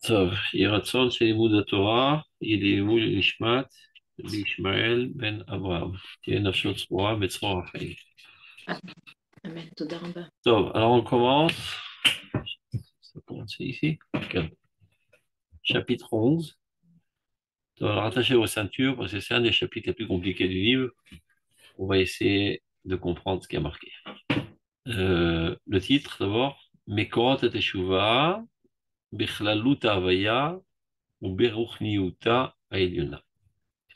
טוב, יהי רצון שלימוד התורה יהיה לימוד נשמת לישמעאל בן אברהם. תהיה נפשו צרורה בצרור החיים. Amen. תודה רבה. טוב, alors on commence. Ça commence ici. Okay. Chapitre 11. Rattaché aux ceintures, parce que c'est un des chapitres les plus compliqués du livre. On va essayer de comprendre ce qui est marqué. Le titre d'abord, Mekorot Teshuvah, Bichlaluta Havaya, ou Beruchniuta Aelyona.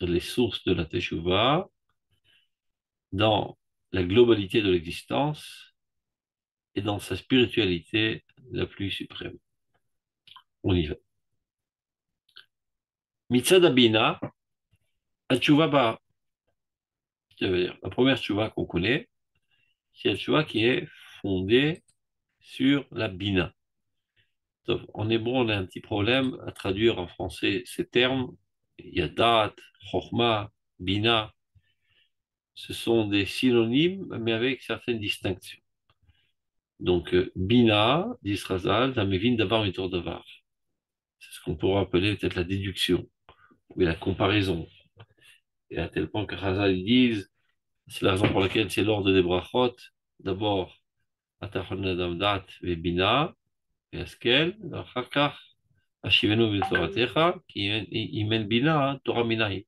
Les sources de la Teshuvah dans la globalité de l'existence et dans sa spiritualité la plus suprême. On y va. Mitzad Abina, Teshuvah Ba. La première Teshuvah qu'on connaît, c'est la Teshuvah qui est fondée sur la Bina. Donc, en hébreu, on a un petit problème à traduire en français ces termes. Il y a Dat, Chochma, Bina. Ce sont des synonymes, mais avec certaines distinctions. Donc, Bina, dit Razal, Zamevin Davar Mitor Davar. C'est ce qu'on pourrait appeler peut-être la déduction, ou la comparaison. Et à tel point que Razal ils disent, c'est la raison pour laquelle c'est l'ordre des brachot. D'abord, Atachon Adam Dat ve Bina, et Askel, Achakach, Ashivenu Vetoratecha, qui imen Bina, Torah Minaï.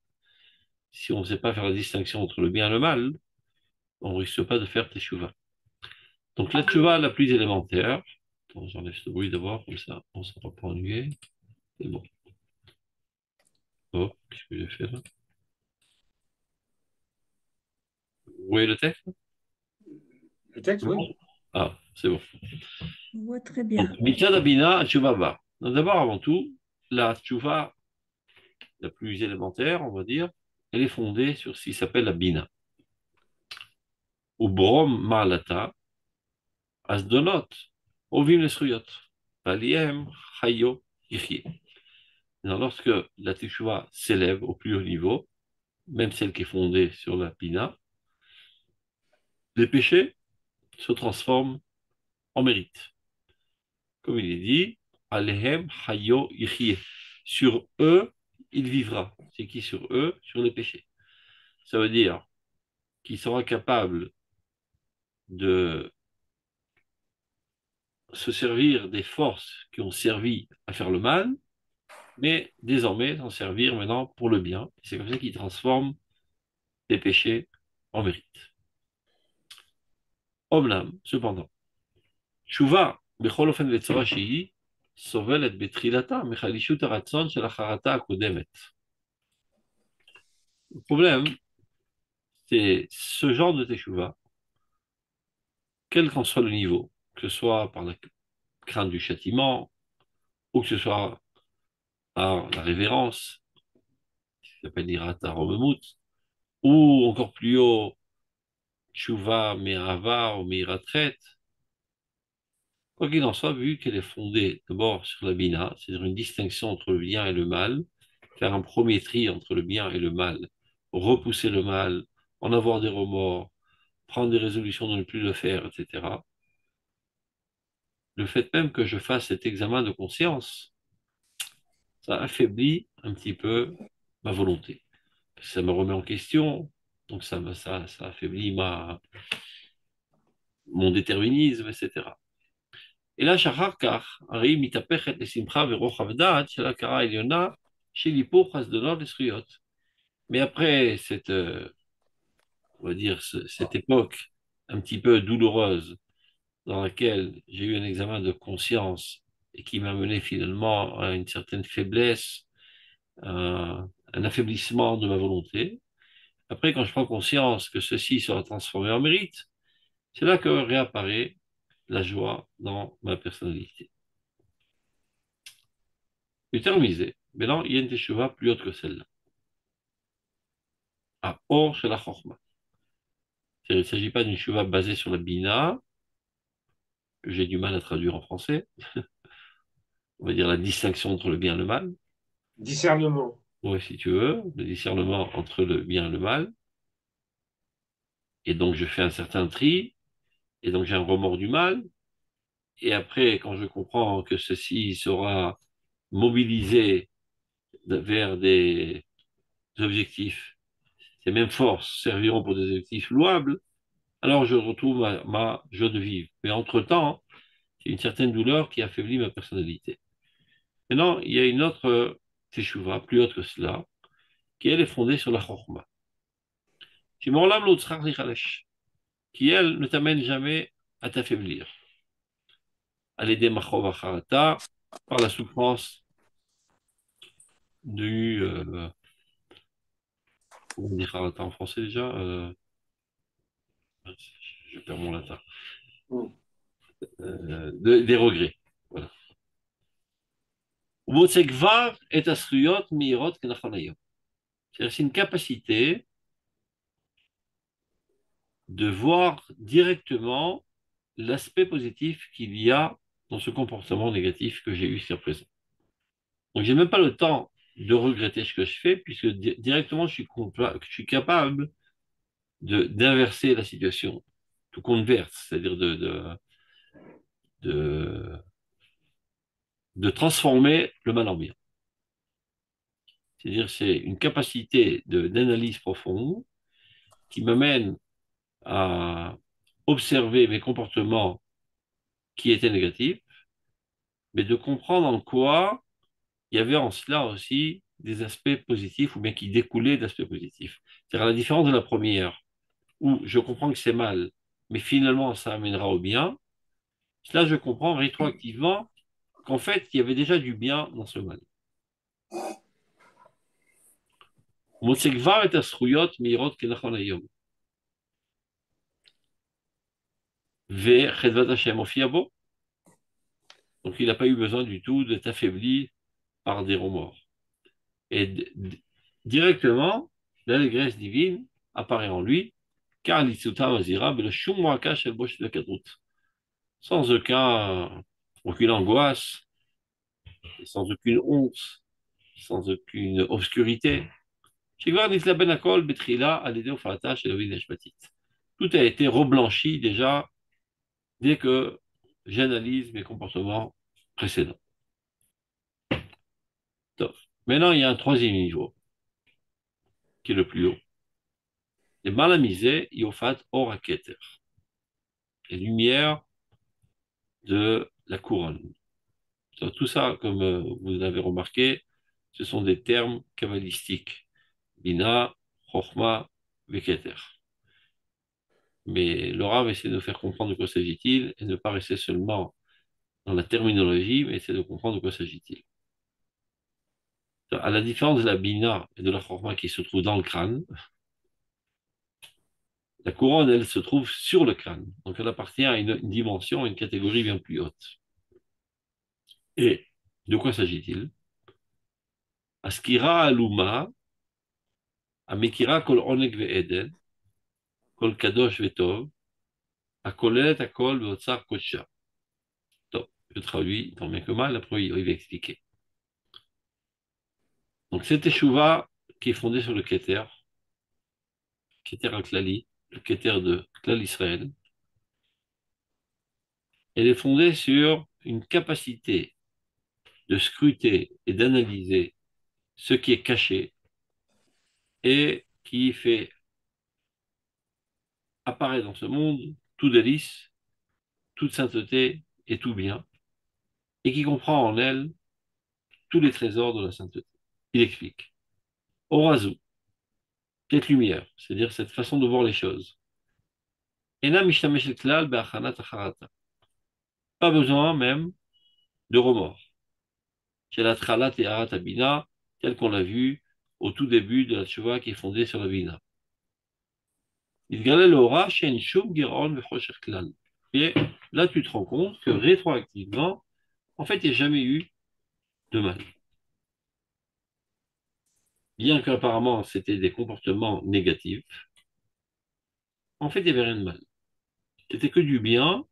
Si on ne sait pas faire la distinction entre le bien et le mal, on ne risque pas de faire Teshuvah. Donc la Teshuvah la plus élémentaire, j'enlève ce bruit d'abord, comme ça on ne s'en va pas ennuyer. C'est bon. Oh, qu'est-ce que j'ai fait là? Vous voyez le texte? Le texte, oui. Ah, c'est bon. On voit très bien. Donc, Mitzad Abina, Teshuvah Ba. Donc, d'abord, avant tout, la Teshuvah la plus élémentaire, on va dire, elle est fondée sur ce qui s'appelle la Bina. Ou Brom Ma'alata, Asdonot, Ovim Lesruyot, Valiem, Chayo, Yichye. Lorsque la Teshuvah s'élève au plus haut niveau, même celle qui est fondée sur la Bina, les péchés se transforment en mérite. Comme il est dit, Alehem Hayo Yichye. Sur eux, il vivra. C'est qui sur eux? Sur les péchés. Ça veut dire qu'il sera capable de se servir des forces qui ont servi à faire le mal, mais désormais s'en servir maintenant pour le bien. C'est comme ça qu'il transforme les péchés en mérite. Omnam, cependant, Tshuva, bechol ofen vetzora shehi, סובלת בתחילתה מחלישות הרצון של החרטה הקודמת. Le problème, c'est ce genre de teshuva, quel qu'en soit le niveau, que ce soit par la crainte du châtiment, ou que ce soit par la révérence, qui s'appelle l'irata romemut, ou encore plus haut, teshuva me'ava ou me'iratret. Quoi qu'il en soit, vu qu'elle est fondée d'abord sur la bina, c'est-à-dire une distinction entre le bien et le mal, faire un premier tri entre le bien et le mal, repousser le mal, en avoir des remords, prendre des résolutions de ne plus le faire, etc. Le fait même que je fasse cet examen de conscience, ça affaiblit un petit peu ma volonté. Ça me remet en question, donc ça affaiblit mon déterminisme, etc. Et là, שאחר כך, הרי היא מתהפכת לשמחה ורוחב דעת של הכרה העליונה של היפוך חסדונות לזכויות. Mais après cette, on va dire, cette époque un petit peu douloureuse dans laquelle j'ai eu un examen de conscience et qui m'a mené finalement à une certaine faiblesse, un affaiblissement de ma volonté, après quand je prends conscience que ceci sera transformé en mérite, c'est là que réapparaît la joie dans ma personnalité. Utiliser. Maintenant, il y a une teshuva plus haute que celle-là. À Or chez la Chorma. Il ne s'agit pas d'une teshuva basée sur la Bina, que j'ai du mal à traduire en français. On va dire la distinction entre le bien et le mal. Discernement. Oui, si tu veux, le discernement entre le bien et le mal. Et donc, je fais un certain tri, et donc j'ai un remords du mal. Et après, quand je comprends que ceci sera mobilisé vers des objectifs, ces mêmes forces serviront pour des objectifs louables, alors je retrouve ma joie de vivre. Mais entre-temps, il y a une certaine douleur qui affaiblit ma personnalité. Maintenant, il y a une autre teshuva, plus haute que cela, qui elle est fondée sur la chorma. Qui elle ne t'amène jamais à t'affaiblir. À l'aider par la souffrance du. Comment on dit harata en français déjà je perds mon latin. Des regrets. Voilà. C'est une capacité de voir directement l'aspect positif qu'il y a dans ce comportement négatif que j'ai eu jusqu'à présent. Donc, j'ai même pas le temps de regretter ce que je fais, puisque directement, je suis capable d'inverser la situation, tout converse, c'est-à-dire de, de transformer le mal en bien. C'est-à-dire c'est une capacité d'analyse profonde qui m'amène à observer mes comportements qui étaient négatifs, mais de comprendre en quoi il y avait en cela aussi des aspects positifs ou bien qui découlaient d'aspects positifs. C'est-à-dire la différence de la première, où je comprends que c'est mal, mais finalement ça amènera au bien. Là, je comprends rétroactivement qu'en fait, il y avait déjà du bien dans ce mal. Donc, il n'a pas eu besoin du tout d'être affaibli par des remords. Et directement, l'allégresse divine apparaît en lui, car sans aucune angoisse, sans aucune honte, sans aucune obscurité. Tout a été reblanchi déjà dès que j'analyse mes comportements précédents. Donc, maintenant, il y a un troisième niveau, qui est le plus haut. Les malamisés, yofat oraketer, les lumières de la couronne. Donc, tout ça, comme vous l'avez remarqué, ce sont des termes kabbalistiques. Bina, Chochma, Veketer. Mais le Rav essaie de nous faire comprendre de quoi s'agit-il et ne pas rester seulement dans la terminologie, mais essaie de comprendre de quoi s'agit-il. À la différence de la Bina et de la Chochma qui se trouve dans le crâne, la couronne, elle, se trouve sur le crâne. Donc elle appartient à une dimension, à une catégorie bien plus haute. Et de quoi s'agit-il? Askira aluma, amekira kol oneg ve'eden, kol kadosh ve'tov, akolelet akol ve'otzar kodsha. Donc, je traduis tant bien que mal, après il va expliquer. Donc cette échouva qui est fondée sur le Keter al-Klali, le Keter de Klal Israël, elle est fondée sur une capacité de scruter et d'analyser ce qui est caché et qui fait apparaître dans ce monde tout délice, toute sainteté et tout bien, et qui comprend en elle tous les trésors de la sainteté. Il explique. Orazu, cette lumière, c'est-à-dire cette façon de voir les choses. Ena mishtameshet klal be'achanat acharata. Pas besoin même de remords. Chez la Tralat et Arat Abina, tel qu'on l'a vu au tout début de la Tchouva qui est fondée sur la Bina. Il galait l'aura chez une choum giron v'chosher klal. Et là, tu te rends compte que rétroactivement, en fait, il n'y a jamais eu de mal. Bien qu'apparemment, c'était des comportements négatifs, en fait, il n'y avait rien de mal. C'était que du bien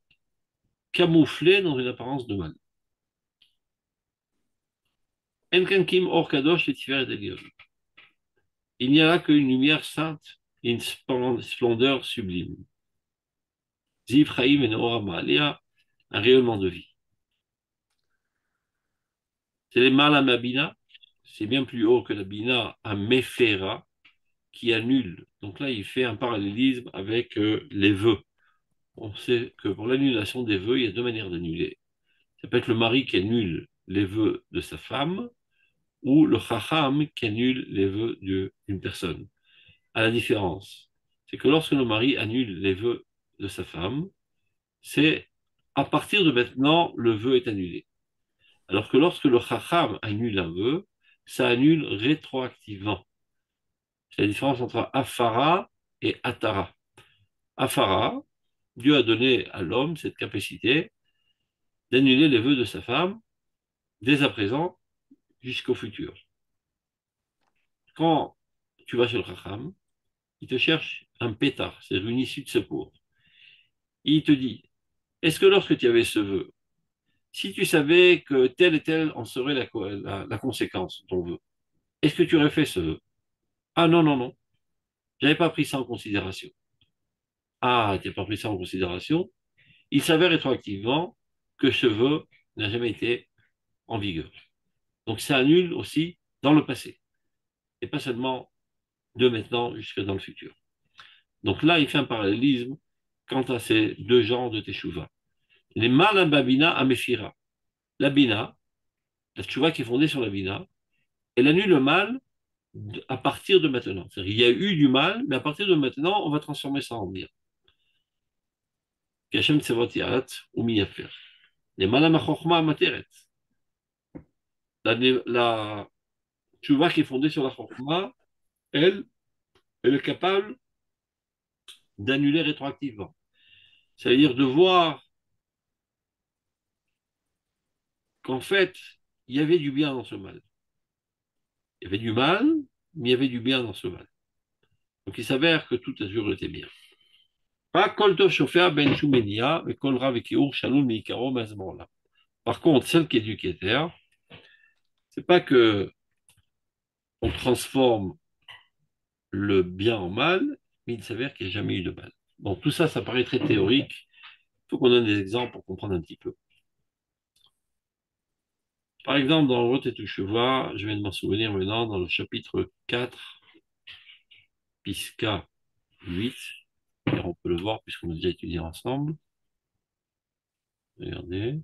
camouflé dans une apparence de mal. Enkankim or kadosh et tiferet elion. Il n'y a là qu'une lumière sainte et une splendeur sublime. Ziv Chaim et Noora Ma'alia, un rayonnement de vie. C'est les malam bina, c'est bien plus haut que la bina à mefera, qui annule. Donc là, il fait un parallélisme avec les vœux. On sait que pour l'annulation des vœux, il y a deux manières d'annuler. Ça peut être le mari qui annule les vœux de sa femme ou le chacham qui annule les vœux d'une personne. À la différence, c'est que lorsque le mari annule les vœux de sa femme, c'est à partir de maintenant, le vœu est annulé. Alors que lorsque le chacham annule un vœu, ça annule rétroactivement. C'est la différence entre afara et atara. Afara, Dieu a donné à l'homme cette capacité d'annuler les vœux de sa femme dès à présent jusqu'au futur. Quand tu vas chez le chacham, il te cherche un pétard, c'est-à-dire une issue de secours. Il te dit, est-ce que lorsque tu avais ce vœu, si tu savais que tel et tel en serait la conséquence de ton vœu, est-ce que tu aurais fait ce vœu? Ah non, non, non, j'avais pas pris ça en considération. Ah, tu n'as pas pris ça en considération. Il s'avère rétroactivement que ce vœu n'a jamais été en vigueur. Donc ça annule aussi dans le passé, et pas seulement de maintenant jusque dans le futur. Donc là, il fait un parallélisme quant à ces deux genres de teshuva. Les mal babina à Meshira. La bina, la teshuva qui est fondée sur la bina, elle annule le mal à partir de maintenant. C'est-à-dire, il y a eu du mal, mais à partir de maintenant, on va transformer ça en bien. Kachem tsevot yarat ou miyafer. Les malam achokma materet. La teshuva qui est fondée sur la chokma, elle, elle est capable d'annuler rétroactivement. C'est-à-dire de voir qu'en fait, il y avait du bien dans ce mal. Il y avait du mal, mais il y avait du bien dans ce mal. Donc il s'avère que tout azur était bien. Par contre, celle qui est éduquataire, c'est pas que on transforme le bien en mal, mais il s'avère qu'il n'y a jamais eu de mal. Bon, tout ça, ça paraît très théorique. Il faut qu'on donne des exemples pour comprendre un petit peu. Par exemple, dans Rote et Teshuvah, je viens de m'en souvenir maintenant, dans le chapitre 4, Pisca 8, et on peut le voir puisqu'on a déjà étudié ensemble. Regardez,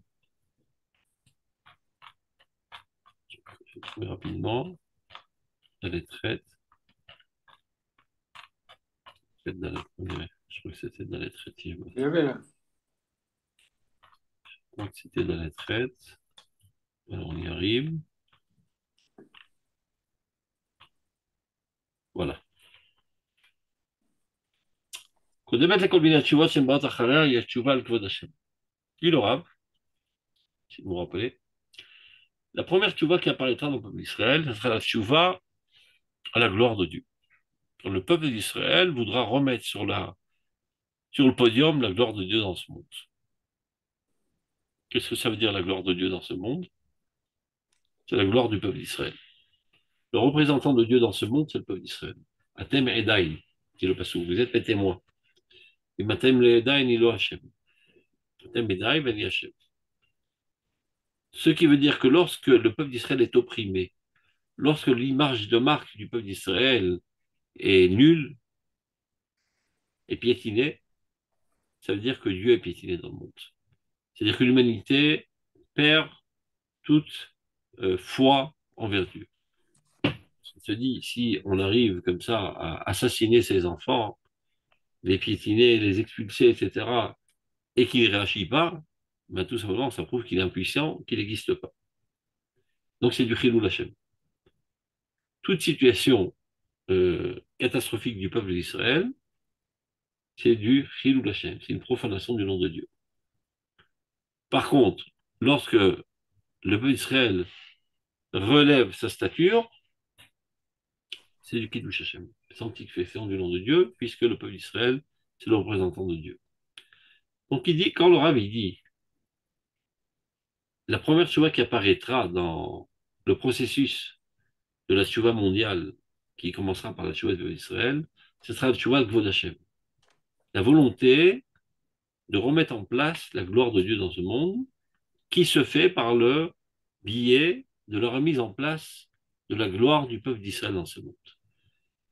je vais trouver rapidement la lettrette. Dans la première. Je crois que c'était dans la lettrette. Je crois que c'était dans la lettrette. Alors on y arrive. Voilà. קודמת לכל מיני התשובות שהן באות אחריה, היא התשובה על כבוד השם. Dit le Rav, si vous vous rappelez, la première tchouva qui apparaîtra dans le peuple d'Israël, ce sera la tchouva à la gloire de Dieu. Donc, le peuple d'Israël voudra remettre sur le podium la gloire de Dieu dans ce monde. Qu'est-ce que ça veut dire la gloire de Dieu dans ce monde? C'est la gloire du peuple d'Israël. Le représentant de Dieu dans ce monde, c'est le peuple d'Israël. Atem Edaï, dit le passage, vous êtes les témoins. Et Matem le Edaï ni lo Hashem. Atem Edaï veni Hashem. Ce qui veut dire que lorsque le peuple d'Israël est opprimé, lorsque l'image de marque du peuple d'Israël est nulle, est piétinée, ça veut dire que Dieu est piétiné dans le monde. C'est-à-dire que l'humanité perd toute foi envers Dieu. On se dit, si on arrive comme ça à assassiner ses enfants, les piétiner, les expulser, etc., et qu'il ne réagit pas, ben, tout simplement, ça prouve qu'il est impuissant, qu'il n'existe pas. Donc c'est du chilul Hashem. Toute situation catastrophique du peuple d'Israël, c'est du chilul Hashem, c'est une profanation du nom de Dieu. Par contre, lorsque le peuple d'Israël relève sa stature, c'est du Kiddush Hashem, sanctification du nom de Dieu, puisque le peuple d'Israël, c'est le représentant de Dieu. Donc il dit, quand le Rav il dit, la première tchouva qui apparaîtra dans le processus de la tchouva mondiale, qui commencera par la tchouva d'Israël, ce sera la tchouva de Kvod Hashem. La volonté de remettre en place la gloire de Dieu dans ce monde, qui se fait par le biais de la remise en place de la gloire du peuple d'Israël dans ce monde.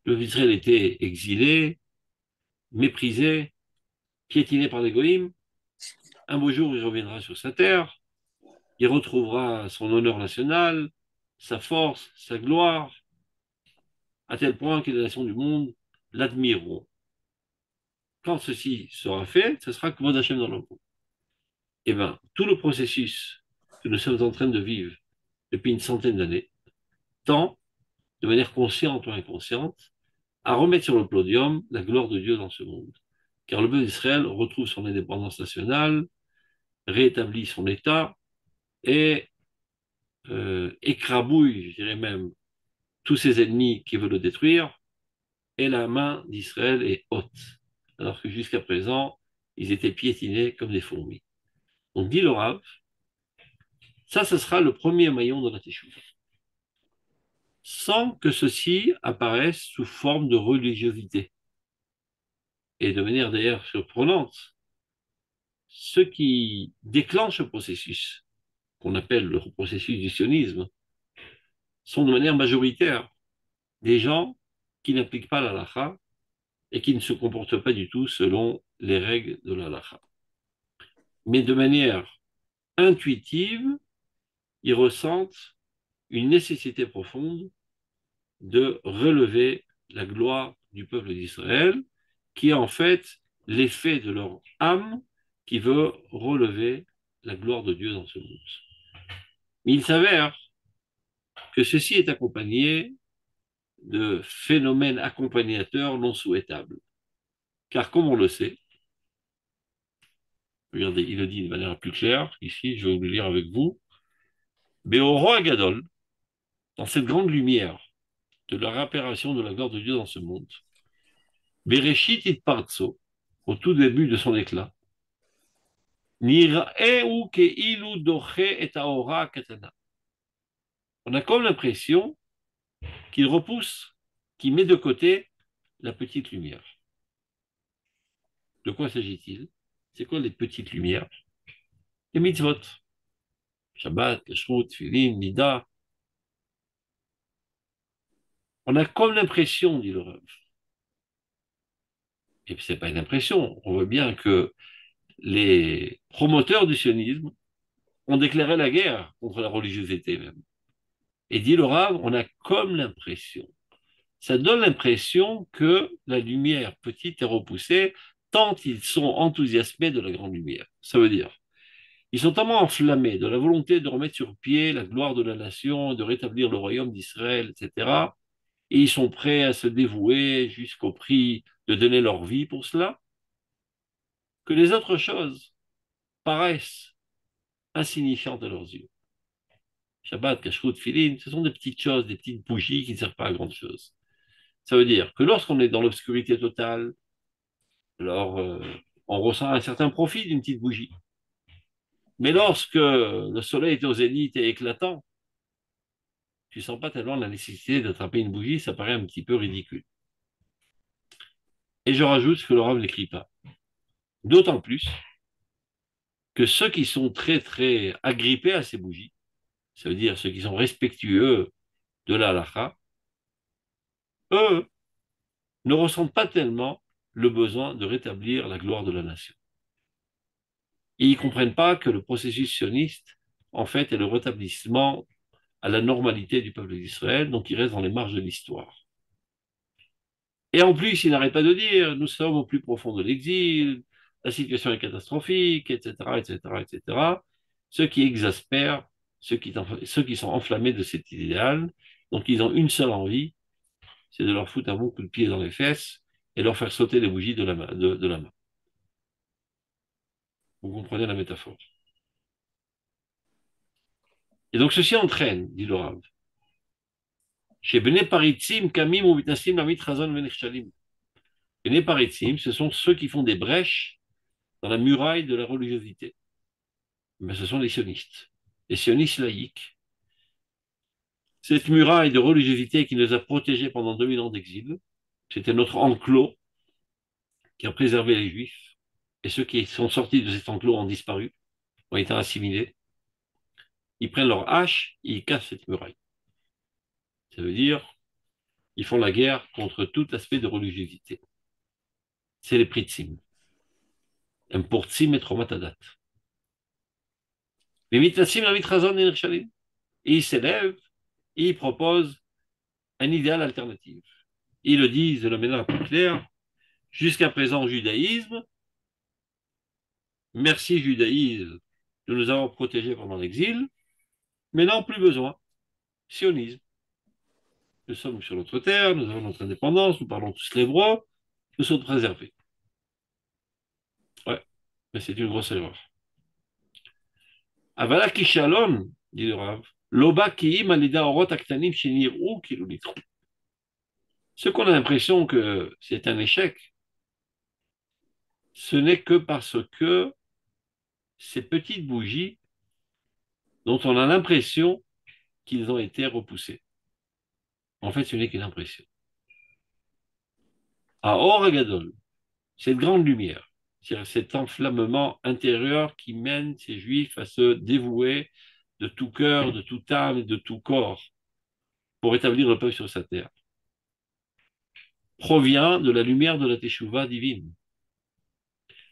Le peuple d'Israël était exilé, méprisé, piétiné par les goïms. Un beau jour, il reviendra sur sa terre, il retrouvera son honneur national, sa force, sa gloire, à tel point que les nations du monde l'admireront. Quand ceci sera fait, ce sera Kvod Hashem dans le monde. Eh bien, tout le processus que nous sommes en train de vivre depuis une centaine d'années tend, de manière consciente ou inconsciente, à remettre sur le podium la gloire de Dieu dans ce monde. Car le peuple d'Israël retrouve son indépendance nationale, rétablit son État et écrabouille, je dirais même, tous ses ennemis qui veulent le détruire, et la main d'Israël est haute, alors que jusqu'à présent, ils étaient piétinés comme des fourmis. Donc, dit le Rav, ça, ce sera le premier maillon de la Teshuvah, sans que ceci apparaisse sous forme de religiosité. Et de manière d'ailleurs surprenante, ce qui déclenche le processus, qu'on appelle le processus du sionisme, sont de manière majoritaire des gens qui n'appliquent pas l'halakha et qui ne se comportent pas du tout selon les règles de l'halakha. Mais de manière intuitive, ils ressentent une nécessité profonde de relever la gloire du peuple d'Israël, qui est en fait l'effet de leur âme qui veut relever la gloire de Dieu dans ce monde. Mais il s'avère que ceci est accompagné de phénomènes accompagnateurs non souhaitables. Car comme on le sait, regardez, il le dit de manière plus claire, ici, je vais vous le lire avec vous, Beoro Gadol, dans cette grande lumière de la réapparition de la gloire de Dieu dans ce monde, Bereshit Itpartso, au tout début de son éclat, Nir'eu Keilu Doche et Aora Katana. On a comme l'impression qu'il repousse, qu'il met de côté la petite lumière. De quoi s'agit-il? C'est quoi les petites lumières? Les mitzvot. Shabbat, Kashrut, Tfilin, Nida. On a comme l'impression, dit le Rav. Et puis, ce n'est pas une impression. On voit bien que les promoteurs du sionisme ont déclaré la guerre contre la religiosité même. Et dit le Rav, on a comme l'impression. Ça donne l'impression que la lumière petite est repoussée tant ils sont enthousiasmés de la grande lumière. Ça veut dire, ils sont tellement enflammés de la volonté de remettre sur pied la gloire de la nation, de rétablir le royaume d'Israël, etc. Et ils sont prêts à se dévouer jusqu'au prix de donner leur vie pour cela, que les autres choses paraissent insignifiantes à leurs yeux. Shabbat, Kashrut, Filin, ce sont des petites choses, des petites bougies qui ne servent pas à grand chose. Ça veut dire que lorsqu'on est dans l'obscurité totale, alors on ressent un certain profit d'une petite bougie. Mais lorsque le soleil est au zénith et éclatant, tu ne sens pas tellement la nécessité d'attraper une bougie, ça paraît un petit peu ridicule. Et je rajoute ce que le Rav n'écrit pas. D'autant plus que ceux qui sont très très agrippés à ces bougies, ça veut dire ceux qui sont respectueux de la halakha, eux ne ressentent pas tellement le besoin de rétablir la gloire de la nation. Et ils ne comprennent pas que le processus sioniste, en fait, est le rétablissement à la normalité du peuple d'Israël, donc il reste dans les marges de l'histoire. Et en plus, il n'arrête pas de dire, nous sommes au plus profond de l'exil, la situation est catastrophique, etc., etc., etc., ce qui exaspère ceux qui sont enflammés de cet idéal. Donc ils ont une seule envie, c'est de leur foutre un bon coup de pied dans les fesses et leur faire sauter les bougies de la main. Vous comprenez la métaphore. Et donc ceci entraîne, dit le Rav, chez Bnei Paritzim, Kamim ou Vitnasim, Lamit Chazon Venechchalim. Bnei Paritzim, ce sont ceux qui font des brèches dans la muraille de la religiosité. Mais ce sont les sionistes laïcs. Cette muraille de religiosité qui nous a protégés pendant 2000 ans d'exil, c'était notre enclos qui a préservé les Juifs, et ceux qui sont sortis de cet enclos ont disparu, ont été assimilés. ils prennent leur hache et ils cassent cette muraille. Ça veut dire, ils font la guerre contre tout aspect de religiosité. C'est les pritzim. Un portzim et tromatadat. Les mitnassim, la mitrazon et l'irchalim. Et ils s'élèvent et ils proposent un idéal alternatif. Ils le disent de la manière la plus claire. Jusqu'à présent, judaïsme, merci judaïsme de nous avoir protégés pendant l'exil, mais non, plus besoin. Sionisme. Nous sommes sur notre terre, nous avons notre indépendance, nous parlons tous l'hébreu, nous sommes préservés. Ouais, mais c'est une grosse erreur. Avala kishalon, dit le Rav, loba kiim alida orot aktanim shenirou kilu nitru. Ce qu'on a l'impression que c'est un échec, ce n'est que parce que ces petites bougies dont on a l'impression qu'ils ont été repoussés. En fait, ce n'est qu'une impression. À Or Gadol, cette grande lumière, c'est-à-dire cet enflammement intérieur qui mène ces Juifs à se dévouer de tout cœur, de toute âme et de tout corps pour établir le peuple sur sa terre, provient de la lumière de la Teshuvah divine.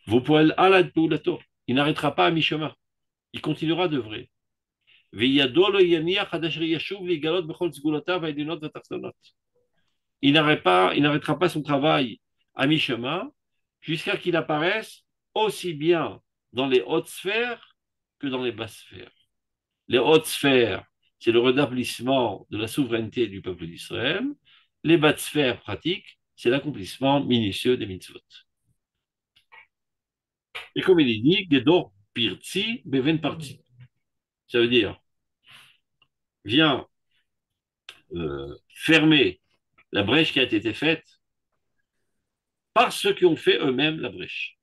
Vopoel alad peulato, il n'arrêtera pas à mi-chemin, il continuera d'œuvrer. Il n'arrêtera pas son travail à mi-chemin jusqu'à qu'il apparaisse aussi bien dans les hautes sphères que dans les basses sphères. Les hautes sphères, c'est le rétablissement de la souveraineté du peuple d'Israël. Les basses sphères pratiques, c'est l'accomplissement minutieux des mitzvot. Et comme il est dit, Gedor Pirti Beven Parti. Ça veut dire, viens fermer la brèche qui a été faite par ceux qui ont fait eux-mêmes la brèche.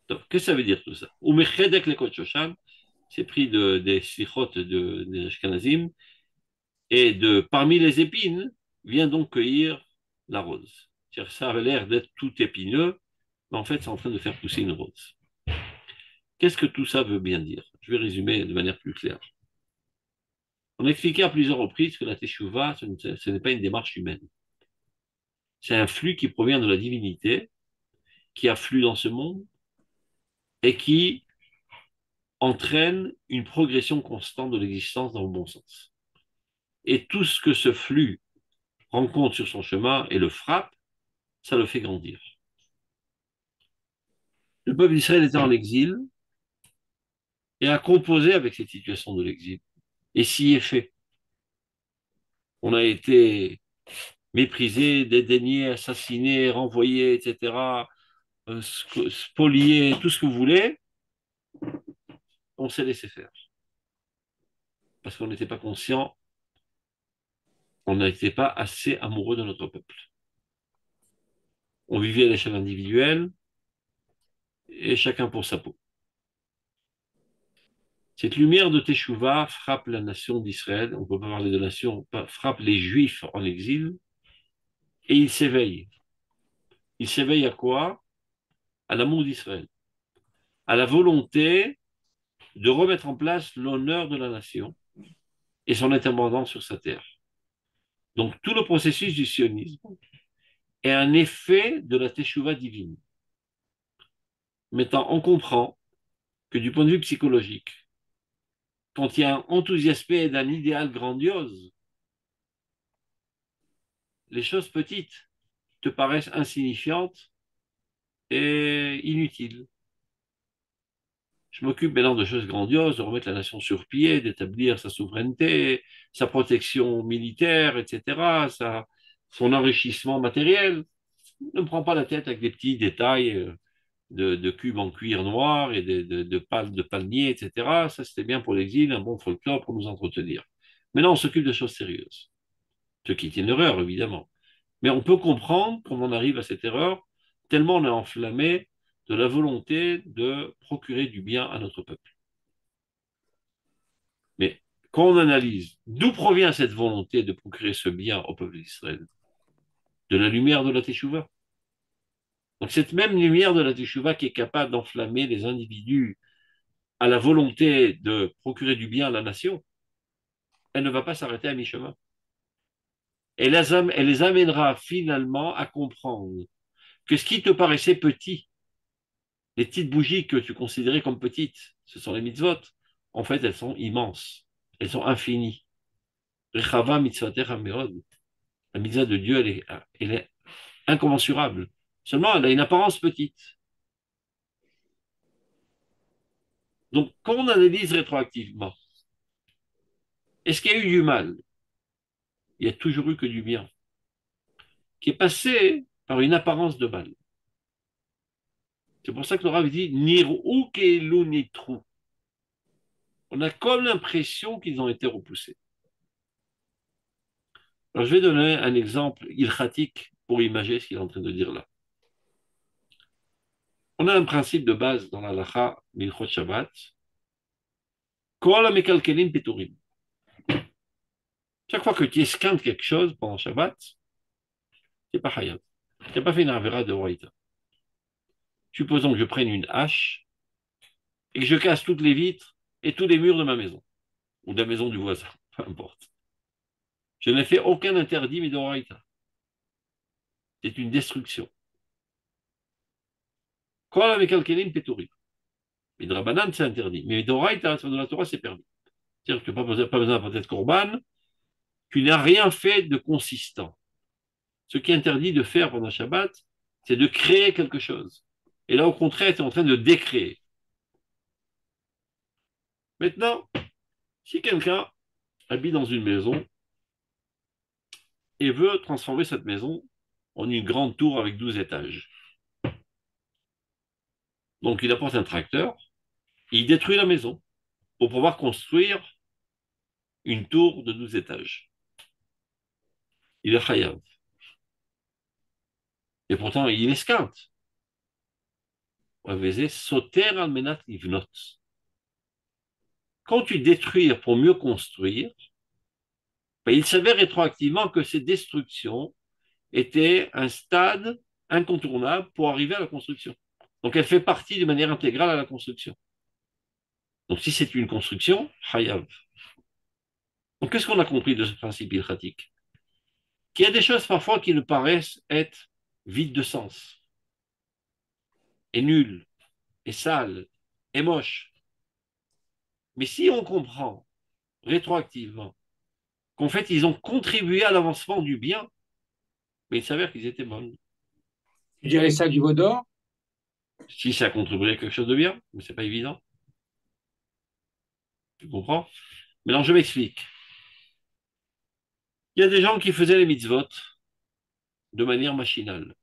Donc, qu'est-ce que ça veut dire tout ça? Umechedek le Shoshan, c'est pris des slichot des Ashkenazim, et parmi les épines, vient donc cueillir la rose. C'est-à-dire, ça avait l'air d'être tout épineux, mais en fait, c'est en train de faire pousser une rose. Qu'est-ce que tout ça veut bien dire? Je vais résumer de manière plus claire. On a expliqué à plusieurs reprises que la Teshuvah, ce n'est pas une démarche humaine. C'est un flux qui provient de la divinité, qui afflue dans ce monde, et qui entraîne une progression constante de l'existence dans le bon sens. Et tout ce que ce flux rencontre sur son chemin et le frappe, ça le fait grandir. Le peuple d'Israël était en exil et a composé avec cette situation de l'exil. Et s'y est fait. On a été méprisé, dédaigné, assassiné, renvoyé, etc., spolié, tout ce que vous voulez. On s'est laissé faire. Parce qu'on n'était pas conscient, on n'était pas assez amoureux de notre peuple. On vivait à l'échelle individuelle et chacun pour sa peau. Cette lumière de Teshuvah frappe la nation d'Israël, on ne peut pas parler de nation, frappe les Juifs en exil, et ils s'éveillent. Ils s'éveillent à quoi? À l'amour d'Israël, à la volonté de remettre en place l'honneur de la nation et son indépendance sur sa terre. Donc tout le processus du sionisme est un effet de la Teshuvah divine. Maintenant, on comprend que du point de vue psychologique, quand il y a un enthousiasme d'un idéal grandiose, les choses petites te paraissent insignifiantes et inutiles. Je m'occupe maintenant de choses grandioses, de remettre la nation sur pied, d'établir sa souveraineté, sa protection militaire, etc., son enrichissement matériel. Ne me prends pas la tête avec des petits détails de cubes en cuir noir et de palmiers, etc. Ça, c'était bien pour l'exil, un bon folklore pour nous entretenir. Maintenant, on s'occupe de choses sérieuses. Ce qui est une erreur, évidemment. Mais on peut comprendre comment on arrive à cette erreur, tellement on est enflammé de la volonté de procurer du bien à notre peuple. Mais quand on analyse d'où provient cette volonté de procurer ce bien au peuple d'Israël, de la lumière de la Teshuvah. Donc cette même lumière de la Teshuvah qui est capable d'enflammer les individus à la volonté de procurer du bien à la nation, elle ne va pas s'arrêter à mi-chemin. Elle les amènera finalement à comprendre que ce qui te paraissait petit, les petites bougies que tu considérais comme petites, ce sont les mitzvot, en fait, elles sont immenses, elles sont infinies. Rechava mitzvater hameod. La mitzvah de Dieu, elle est incommensurable. Seulement, elle a une apparence petite. Donc, quand on analyse rétroactivement, est-ce qu'il y a eu du mal? Il n'y a toujours eu que du bien, qui est passé par une apparence de mal. C'est pour ça que le Rav dit Nirou keilou nitrou. On a comme l'impression qu'ils ont été repoussés. Alors, je vais donner un exemple ilchatique pour imaginer ce qu'il est en train de dire là. On a un principe de base dans la lacha Milchot Shabbat. Kol hamekalkelim peturim. Chaque fois que tu esquintes quelque chose pendant Shabbat, tu n'es pas hayab. Tu n'as pas fait une avera de Horaïta. Supposons que je prenne une hache et que je casse toutes les vitres et tous les murs de ma maison, ou de la maison du voisin, peu importe. Je n'ai fait aucun interdit, mais de Horaïta. C'est une destruction. Kol hamekalkelim peturim. Mais de Rabbanan, c'est interdit. Mais de Horaïta, de la Torah, c'est permis. C'est-à-dire que tu n'as pas besoin d'apporter de korban, tu n'as rien fait de consistant. Ce qui est interdit de faire pendant Shabbat, c'est de créer quelque chose. Et là, au contraire, tu es en train de décréer. Maintenant, si quelqu'un habite dans une maison et veut transformer cette maison en une grande tour avec 12 étages, donc il apporte un tracteur, il détruit la maison pour pouvoir construire une tour de 12 étages. Il est chayav. Et pourtant, il esquinte. Soter al-menat livnot. Quand tu détruis pour mieux construire, ben, il s'avère rétroactivement que ces destructions étaient un stade incontournable pour arriver à la construction. Donc elle fait partie de manière intégrale à la construction. Donc si c'est une construction, hayav. Donc qu'est-ce qu'on a compris de ce principe ilchatique? Qu'il y a des choses parfois qui ne paraissent être vides de sens, et nulles, et sales, et moches. Mais si on comprend rétroactivement qu'en fait ils ont contribué à l'avancement du bien, mais il s'avère qu'ils étaient bonnes. Tu dirais ça du veau d'or? Si ça a contribué à quelque chose de bien, mais c'est pas évident. Tu comprends? Maintenant, je m'explique. Il y a des gens qui faisaient les mitzvot de manière machinale.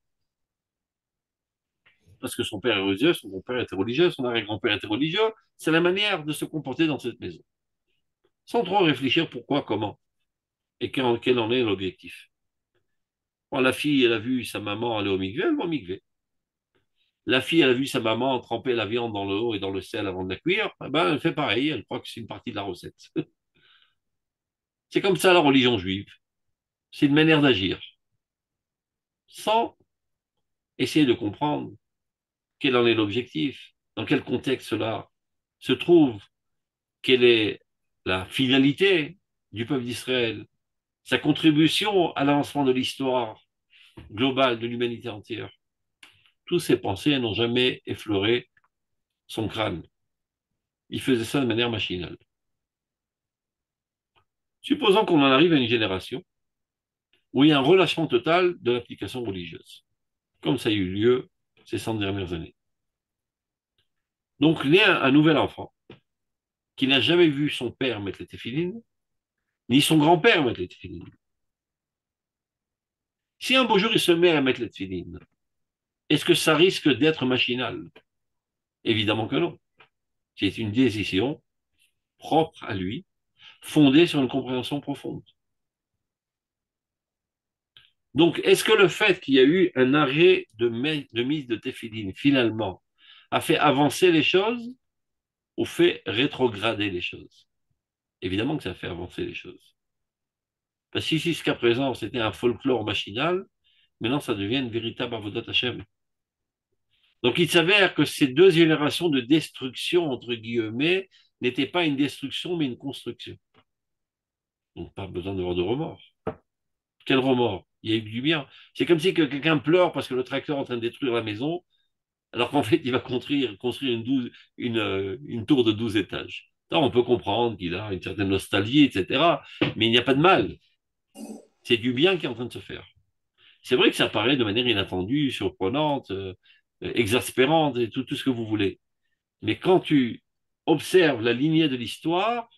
Parce que son père est religieux, son grand-père était religieux, son arrière-grand-père était religieux. C'est la manière de se comporter dans cette maison. Sans trop réfléchir pourquoi, comment, et quel en est l'objectif. Quand la fille, elle a vu sa maman aller au mikvé, elle va au mikvé. La fille, elle a vu sa maman tremper la viande dans l'eau et dans le sel avant de la cuire, eh ben, elle fait pareil, elle croit que c'est une partie de la recette. C'est comme ça la religion juive. C'est une manière d'agir. Sans essayer de comprendre quel en est l'objectif, dans quel contexte cela se trouve, quelle est la finalité du peuple d'Israël, sa contribution à l'avancement de l'histoire globale de l'humanité entière. Toutes ces pensées n'ont jamais effleuré son crâne. Il faisait ça de manière machinale. Supposons qu'on en arrive à une génération où il y a un relâchement total de l'application religieuse, comme ça a eu lieu ces 100 dernières années. Donc, naît un nouvel enfant qui n'a jamais vu son père mettre les téphilines, ni son grand-père mettre les téphilines. Si un beau jour il se met à mettre les téphilines, est-ce que ça risque d'être machinal? Évidemment que non. C'est une décision propre à lui, fondée sur une compréhension profonde. Donc, est-ce que le fait qu'il y a eu un arrêt de mise de téphilines, finalement, a fait avancer les choses ou fait rétrograder les choses? Évidemment que ça fait avancer les choses. Parce que si jusqu'à présent c'était un folklore machinal, maintenant ça devient une véritable avodat Hashem. Donc il s'avère que ces deux générations de destruction, entre guillemets, n'étaient pas une destruction, mais une construction. Donc pas besoin d'avoir de remords. Quel remords? Il y a eu du bien. C'est comme si quelqu'un pleure parce que le tracteur est en train de détruire la maison, alors qu'en fait, il va construire une tour de 12 étages. Ça, on peut comprendre qu'il a une certaine nostalgie, etc. Mais il n'y a pas de mal. C'est du bien qui est en train de se faire. C'est vrai que ça paraît de manière inattendue, surprenante, exaspérante et tout ce que vous voulez. Mais quand tu observes la lignée de l'histoire,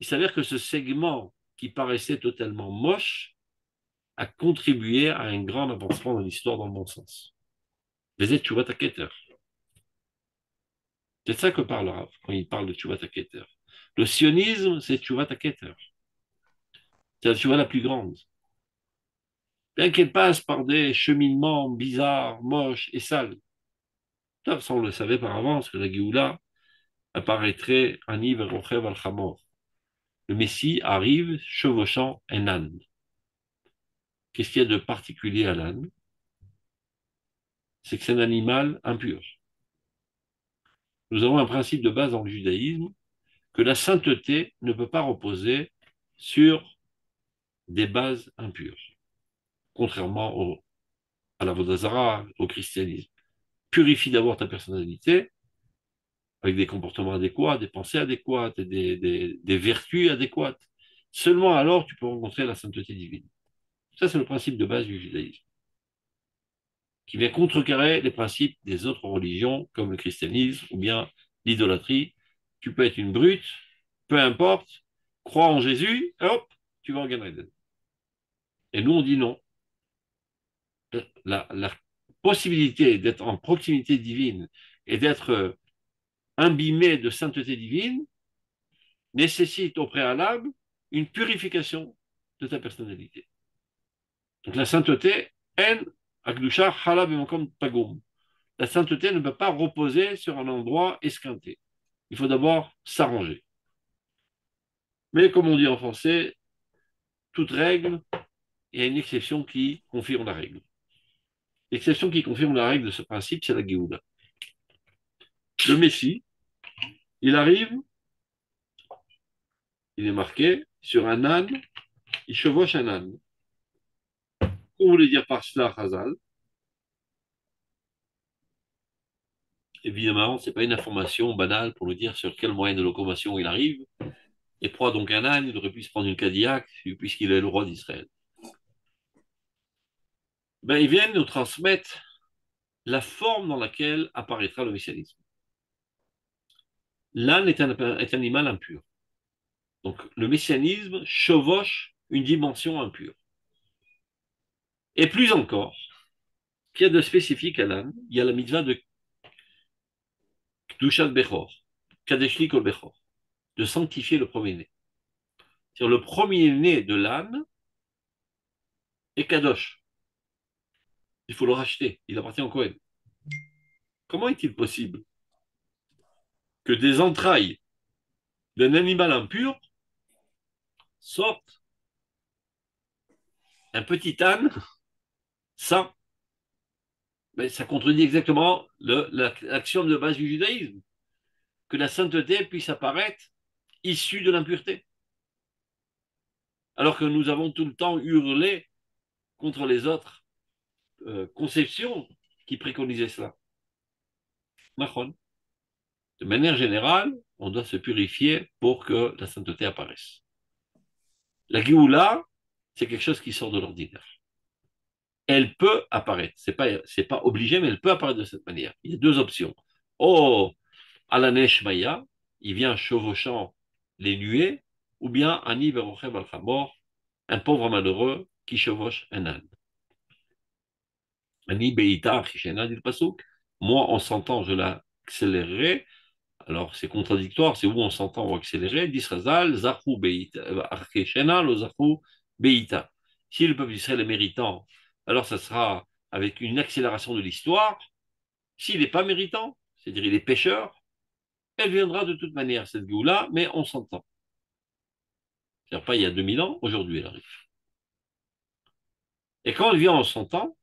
il s'avère que ce segment qui paraissait totalement moche a contribué à un grand avancement dans l'histoire dans le bon sens. Les Tchouvat Keter. C'est ça que parle Rav quand il parle de Tchouvat Keter. Le sionisme, c'est Tchouvat Keter. C'est la Tchouva la plus grande. Bien qu'elle passe par des cheminements bizarres, moches et sales. Ça, on le savait par avance que la Géoula apparaîtrait un Iv Rochev al-Chamor. Le Messie arrive chevauchant un âne. Qu'est-ce qu'il y a de particulier à l'âne? C'est que c'est un animal impur. Nous avons un principe de base dans le judaïsme que la sainteté ne peut pas reposer sur des bases impures, contrairement à la Vodazara, au christianisme. Purifie d'abord ta personnalité avec des comportements adéquats, des pensées adéquates et des vertus adéquates. Seulement alors tu peux rencontrer la sainteté divine. Ça, c'est le principe de base du judaïsme, qui vient contrecarrer les principes des autres religions, comme le christianisme ou bien l'idolâtrie. Tu peux être une brute, peu importe, crois en Jésus, hop, tu vas en Gan Eden. Et nous, on dit non. La possibilité d'être en proximité divine et d'être imbibé de sainteté divine nécessite au préalable une purification de ta personnalité. Donc la sainteté, en akdusha halab comme pagum. La sainteté ne peut pas reposer sur un endroit esquinté. Il faut d'abord s'arranger. Mais comme on dit en français, toute règle, il y a une exception qui confirme la règle. L'exception qui confirme la règle de ce principe, c'est la Géoula. Le Messie, il arrive, il est marqué sur un âne, il chevauche un âne. Qu'on voulait dire par cela, Hazal? Évidemment, ce n'est pas une information banale pour nous dire sur quel moyen de locomotion il arrive. Et prend donc un âne, il aurait pu se prendre une Cadillac, puisqu'il est le roi d'Israël. Ben, ils viennent nous transmettre la forme dans laquelle apparaîtra le messianisme. L'âne est un animal impur. Donc, le messianisme chevauche une dimension impure. Et plus encore, qu'il y a de spécifique à l'âne, il y a la mitzvah de Kdushat Bechor, Kadeshli Kol Bechor, de sanctifier le premier-né. C'est-à-dire le premier-né de l'âne est Kadosh. Il faut le racheter, il appartient au Kohen. Comment est-il possible que des entrailles d'un animal impur sortent un petit âne saint? Mais ça contredit exactement l'axiome de base du judaïsme, que la sainteté puisse apparaître issue de l'impureté. Alors que nous avons tout le temps hurlé contre les autres conceptions qui préconisaient cela. De manière générale, on doit se purifier pour que la sainteté apparaisse. La Géoula, c'est quelque chose qui sort de l'ordinaire. Elle peut apparaître, c'est pas obligé, mais elle peut apparaître de cette manière. Il y a deux options. Oh, Alanesh Maya, il vient chevauchant les nuées, ou bien Ani Berochem Al-Khamor, un pauvre malheureux qui chevauche un âne. Ani Beita Achishena, dit le Pasuk. Moi, en s'entend, je l'accélérerai. Alors, c'est contradictoire, c'est où on s'entend ou accélérer. Disrazal, Zachou Beita, Achishena, lo Zachou Beita. Si le peuple d'Israël est méritant, alors ça sera avec une accélération de l'histoire. S'il n'est pas méritant, c'est-à-dire il est pécheur, elle viendra de toute manière, cette Géoula, mais on s'entend. C'est-à-dire pas il y a 2000 ans, aujourd'hui elle arrive. Et quand elle vient, on s'entend,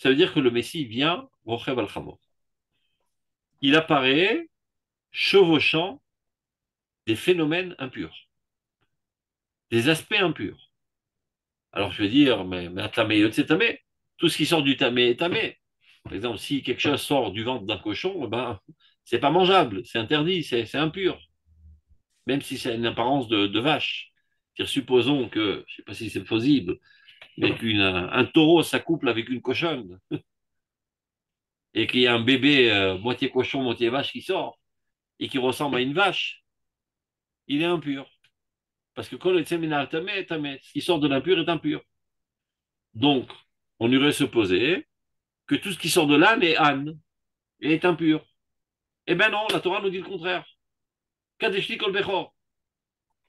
ça veut dire que le Messie vient, Rochev al-Chamor. Il apparaît chevauchant des phénomènes impurs, des aspects impurs. Alors je vais dire, mais tamé, c'est tamé. Tout ce qui sort du tamé est tamé. Par exemple, si quelque chose sort du ventre d'un cochon, ben, c'est pas mangeable, c'est interdit, c'est impur, même si c'est une apparence de vache. Supposons que, je ne sais pas si c'est possible, mais qu'un taureau s'accouple avec une cochonne et qu'il y a un bébé moitié cochon, moitié vache qui sort et qui ressemble à une vache, il est impur. Parce que quand le séminaire tamé, tamé, ce qui sort de l'impur est impur. Donc, on irait supposer que tout ce qui sort de l'âne est âne et est impur. Eh bien non, la Torah nous dit le contraire. Kadeshli kol bechor,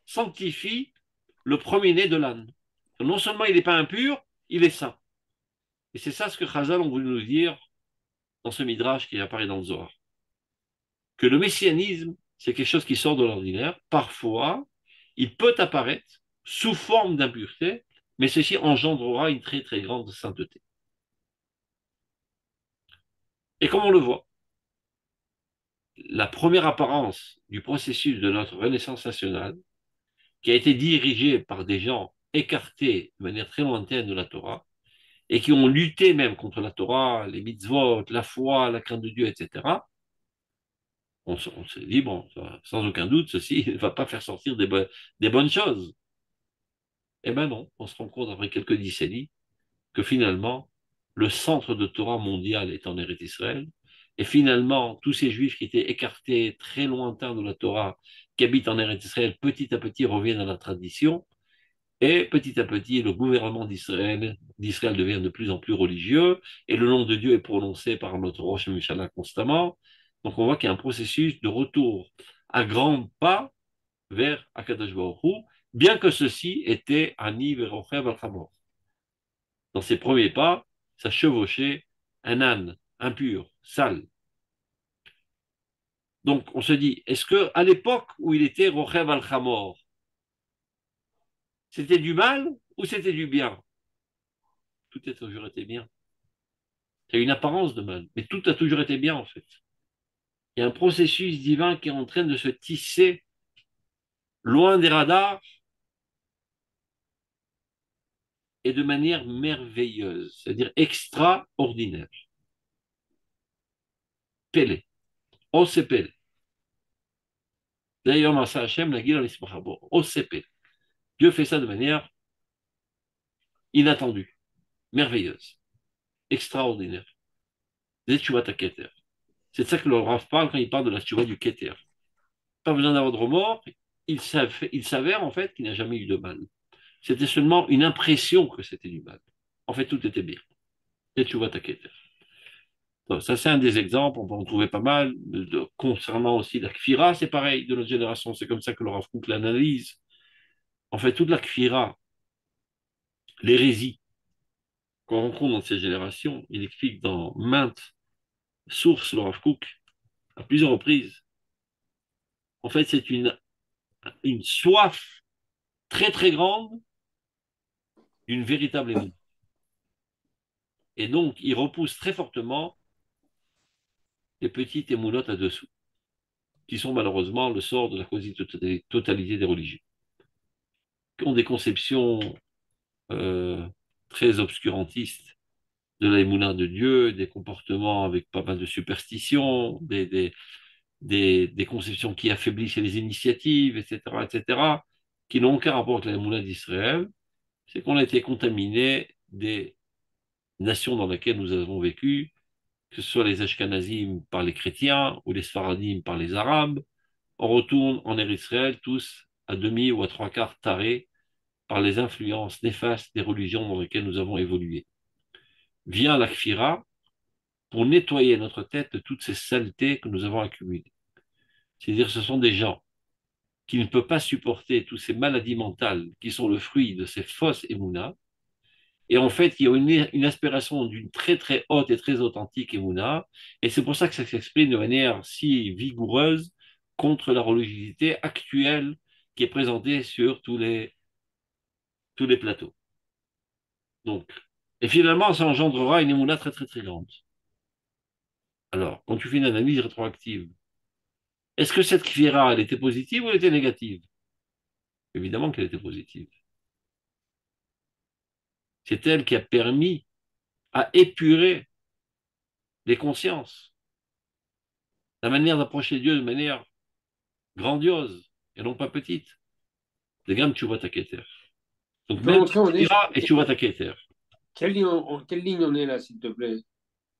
sanctifie le premier-né de l'âne. Non seulement il n'est pas impur, il est saint. Et c'est ça ce que Chazal ont voulu nous dire dans ce midrash qui apparaît dans le Zohar. Que le messianisme, c'est quelque chose qui sort de l'ordinaire. Parfois, il peut apparaître sous forme d'impureté, mais ceci engendrera une très très grande sainteté. Et comme on le voit, la première apparence du processus de notre renaissance nationale, qui a été dirigée par des gens écartés de manière très lointaine de la Torah, et qui ont lutté même contre la Torah, les mitzvot, la foi, la crainte de Dieu, etc., on s'est dit, bon, sans aucun doute, ceci ne va pas faire sortir des bonnes choses. Eh bien non, on se rend compte après quelques décennies que finalement, le centre de Torah mondial est en Eretz Israël, et finalement, tous ces juifs qui étaient écartés, très lointains de la Torah, qui habitent en Eretz Israël, petit à petit reviennent à la tradition, et petit à petit, le gouvernement d'Israël devient de plus en plus religieux, et le nom de Dieu est prononcé par notre Rosh Hashanah constamment. Donc on voit qu'il y a un processus de retour à grands pas vers Akadosh Baruch Hu, bien que ceci était Ani Verochev al-Chamor. Dans ses premiers pas, ça chevauchait un âne impur, sale. Donc on se dit, est-ce que à l'époque où il était Rochev al-Chamor, c'était du mal ou c'était du bien? Tout a toujours été bien. Il y a une apparence de mal, mais tout a toujours été bien en fait. Il y a un processus divin qui est en train de se tisser loin des radars et de manière merveilleuse, c'est-à-dire extraordinaire. Pélé. Osepel. D'ailleurs, Masa Hashem, la Gila Nismachabo. Osepel. Dieu fait ça de manière inattendue, merveilleuse, extraordinaire. C'est de ça que le Rav parle quand il parle de la tchouva du Keter. Pas besoin d'avoir de remords, il s'avère en fait qu'il n'a jamais eu de mal. C'était seulement une impression que c'était du mal. En fait, tout était bien. C'est tchouva Keter. Ça, c'est un des exemples, on peut en trouver pas mal. Concernant aussi la kfira, c'est pareil, de notre génération, c'est comme ça que le Rav Kook l'analyse. En fait, toute la kfira, l'hérésie qu'on rencontre dans ces générations, il explique dans maintes sources, le Rav Kook, à plusieurs reprises. En fait, c'est une soif très très grande d'une véritable émotion. Et donc, il repousse très fortement les petites émoulottes à dessous, qui sont malheureusement le sort de la quasi-totalité des religions, qui ont des conceptions euh, très obscurantistes de la émouna de Dieu, des comportements avec pas mal de superstitions, des conceptions qui affaiblissent les initiatives, etc., etc., qui n'ont aucun rapport avec la émouna d'Israël. C'est qu'on a été contaminé des nations dans lesquelles nous avons vécu, que ce soit les Ashkenazim par les chrétiens ou les Sfaradim par les Arabes. On retourne en Israël tous à demi ou à trois quarts tarés par les influences néfastes des religions dans lesquelles nous avons évolué. Vient la Kfira pour nettoyer notre tête de toutes ces saletés que nous avons accumulées. C'est-à-dire que ce sont des gens qui ne peuvent pas supporter toutes ces maladies mentales qui sont le fruit de ces fausses émounas. Et en fait, il y a une aspiration d'une très très haute et très authentique émouna. Et c'est pour ça que ça s'exprime de manière si vigoureuse contre la religiosité actuelle qui est présentée sur tous les plateaux. Donc, Et finalement, ça engendrera une émouna très, très, très grande. Alors, quand tu fais une analyse rétroactive, est-ce que cette kfira, elle était positive ou elle était négative? Évidemment qu'elle était positive. C'est elle qui a permis à épurer les consciences, la manière d'approcher Dieu de manière grandiose et non pas petite. Les gammes, tu vois ta Keter. Donc, Tu peux même montrer, on est. kfira et tu vois ta Keter. Quelle ligne on est là, s'il te plaît?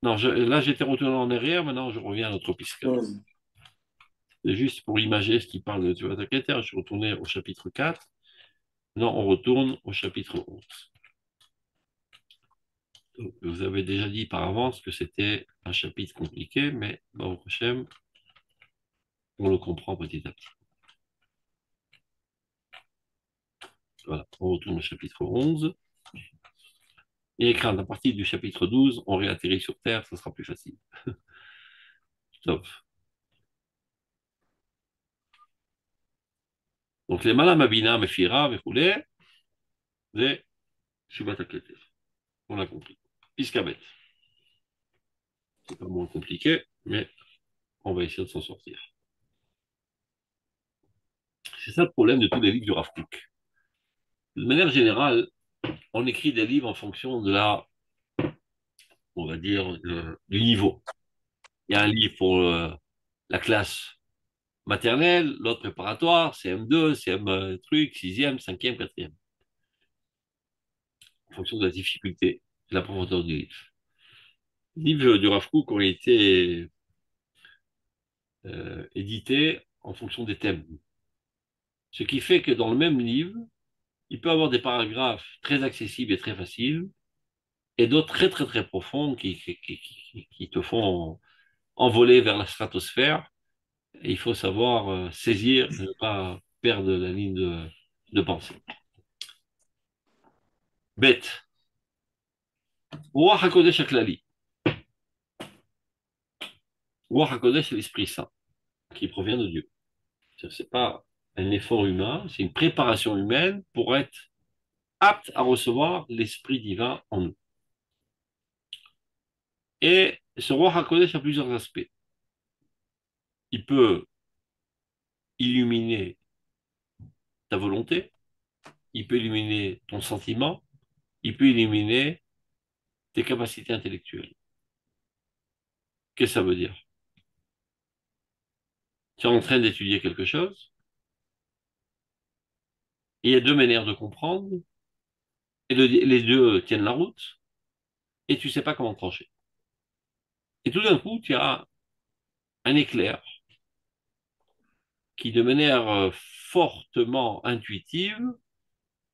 Non, là, j'étais retourné en arrière, maintenant je reviens à notre pisca. C'est juste pour imager ce qui parle de tu vois ta Keter. Je suis retourné au chapitre 4. Non, on retourne au chapitre 11. Donc, vous avez déjà dit par avance que c'était un chapitre compliqué, mais au prochain, on le comprend petit à petit. Voilà, on retourne au chapitre 11. Et crainte, à partir du chapitre 12, on réatterrit sur Terre, ça sera plus facile. Top. Donc les malam abina, mefira, mefoulé, c'est Shubat Aketer. On l'a compris. Piscabet. C'est pas moins compliqué, mais on va essayer de s'en sortir. C'est ça le problème de tous les livres du Rav Kook. De manière générale, on écrit des livres en fonction de on va dire, du niveau. Il y a un livre pour la classe maternelle, l'autre préparatoire, CM2, CM truc, sixième, cinquième, quatrième, en fonction de la difficulté, de la profondeur du livre. Les livres du Rav Kook ont été édités en fonction des thèmes. Ce qui fait que dans le même livre, il peut y avoir des paragraphes très accessibles et très faciles, et d'autres très très très profonds qui te font envoler vers la stratosphère. Et il faut savoir saisir et ne pas perdre la ligne de pensée. Bête. Ruach HaKodesh HaKlali. Ruach HaKodesh, c'est l'Esprit Saint, qui provient de Dieu. Ce n'est pas un effort humain, c'est une préparation humaine pour être apte à recevoir l'Esprit divin en nous. Et ce Ruach HaKodesh a plusieurs aspects. Il peut illuminer ta volonté, il peut illuminer ton sentiment, il peut illuminer tes capacités intellectuelles. Qu'est-ce que ça veut dire? Tu es en train d'étudier quelque chose, et il y a deux manières de comprendre, et les deux tiennent la route, et tu ne sais pas comment trancher. Et tout d'un coup, tu as un éclair qui, de manière fortement intuitive,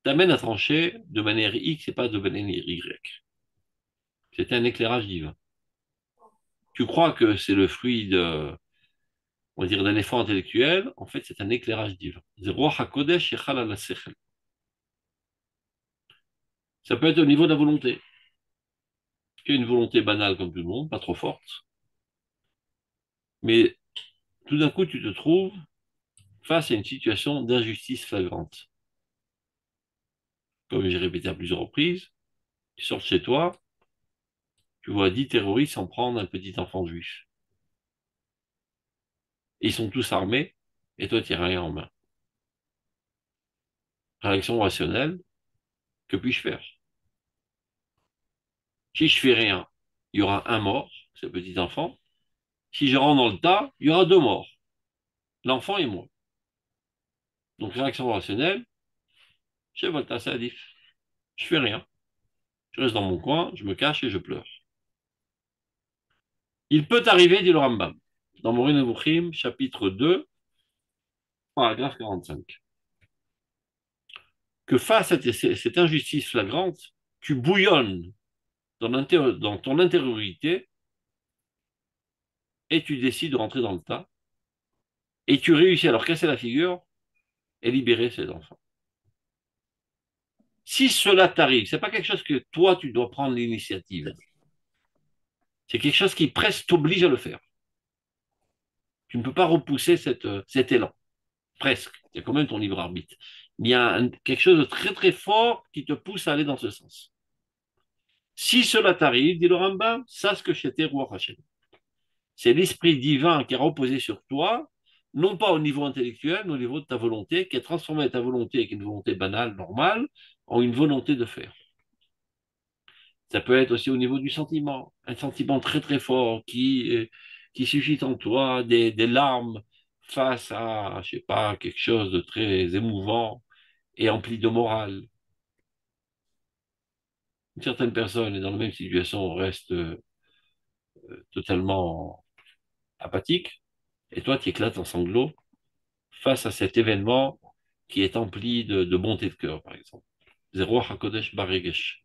t'amène à trancher de manière X et pas de manière Y. C'est un éclairage divin. Tu crois que c'est le fruit on va dire, d'un effort intellectuel, en fait, c'est un éclairage divin. Ça peut être au niveau de la volonté. Tu as une volonté banale comme tout le monde, pas trop forte, mais tout d'un coup, tu te trouves face à une situation d'injustice flagrante. Comme j'ai répété à plusieurs reprises, tu sors de chez toi, tu vois 10 terroristes en prendre un petit enfant juif. Et ils sont tous armés, et toi, tu n'as rien en main. Réaction rationnelle, que puis-je faire? Si je fais rien, il y aura un mort, ce petit enfant. Si je rentre dans le tas, il y aura deux morts, l'enfant et moi. Donc, réaction rationnelle, je Volta Sadif. Je fais rien. Je reste dans mon coin, je me cache et je pleure. Il peut arriver, dit le Rambam, dans Moreh Nevuchim, chapitre 2, paragraphe 45, que face à cette injustice flagrante, tu bouillonnes dans ton intériorité et tu décides de rentrer dans le tas et tu réussis à leur casser la figure et libérer ces enfants. Si cela t'arrive, ce n'est pas quelque chose que toi, tu dois prendre l'initiative. C'est quelque chose qui presque t'oblige à le faire. Tu ne peux pas repousser cet élan. Presque. Il y a quand même ton libre arbitre. Il y a quelque chose de très très fort qui te pousse à aller dans ce sens. Si cela t'arrive, dit le Rambam, sache que j'étais roi Hachem. C'est l'esprit divin qui a reposé sur toi, non pas au niveau intellectuel, mais au niveau de ta volonté, qui a transformé ta volonté, qui est une volonté banale, normale, en une volonté de faire. Ça peut être aussi au niveau du sentiment, un sentiment très très fort qui suscite en toi des larmes face à, je sais pas, quelque chose de très émouvant et empli de morale. Une certaine personne est dans la même situation, reste totalement apathique, et toi tu éclates en sanglots face à cet événement qui est empli de bonté de cœur, par exemple. Zéro HaKodesh Baregesh.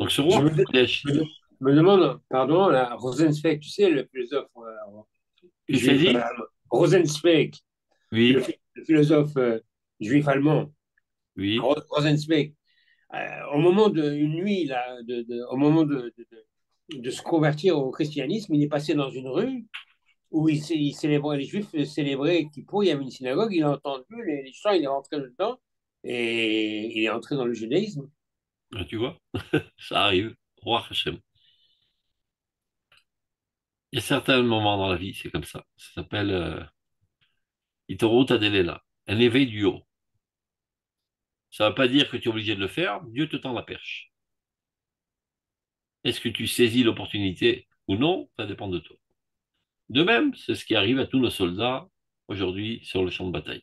Donc ce Je roi me, HaKodesh, je me demande, pardon, la Rosenzweig, tu sais, le philosophe il s'est juif dit, allemand. Rosenzweig, le, oui, le philosophe juif allemand. oui, Rosenzweig. Au moment d'une nuit, là, au moment de se convertir au christianisme, il est passé dans une rue où il célébrait, les Juifs célébraient Kippour, il y avait une synagogue, il a entendu les chants, il est rentré dedans et il est entré dans le judaïsme. ah, tu vois, ça arrive, roi Hashem. Il y a certains moments dans la vie, c'est comme ça. Ça s'appelle Itoro Tadelela, un éveil du haut. Ça ne veut pas dire que tu es obligé de le faire, Dieu te tend la perche. Est-ce que tu saisis l'opportunité ou non? Ça dépend de toi. De même, c'est ce qui arrive à tous nos soldats aujourd'hui sur le champ de bataille.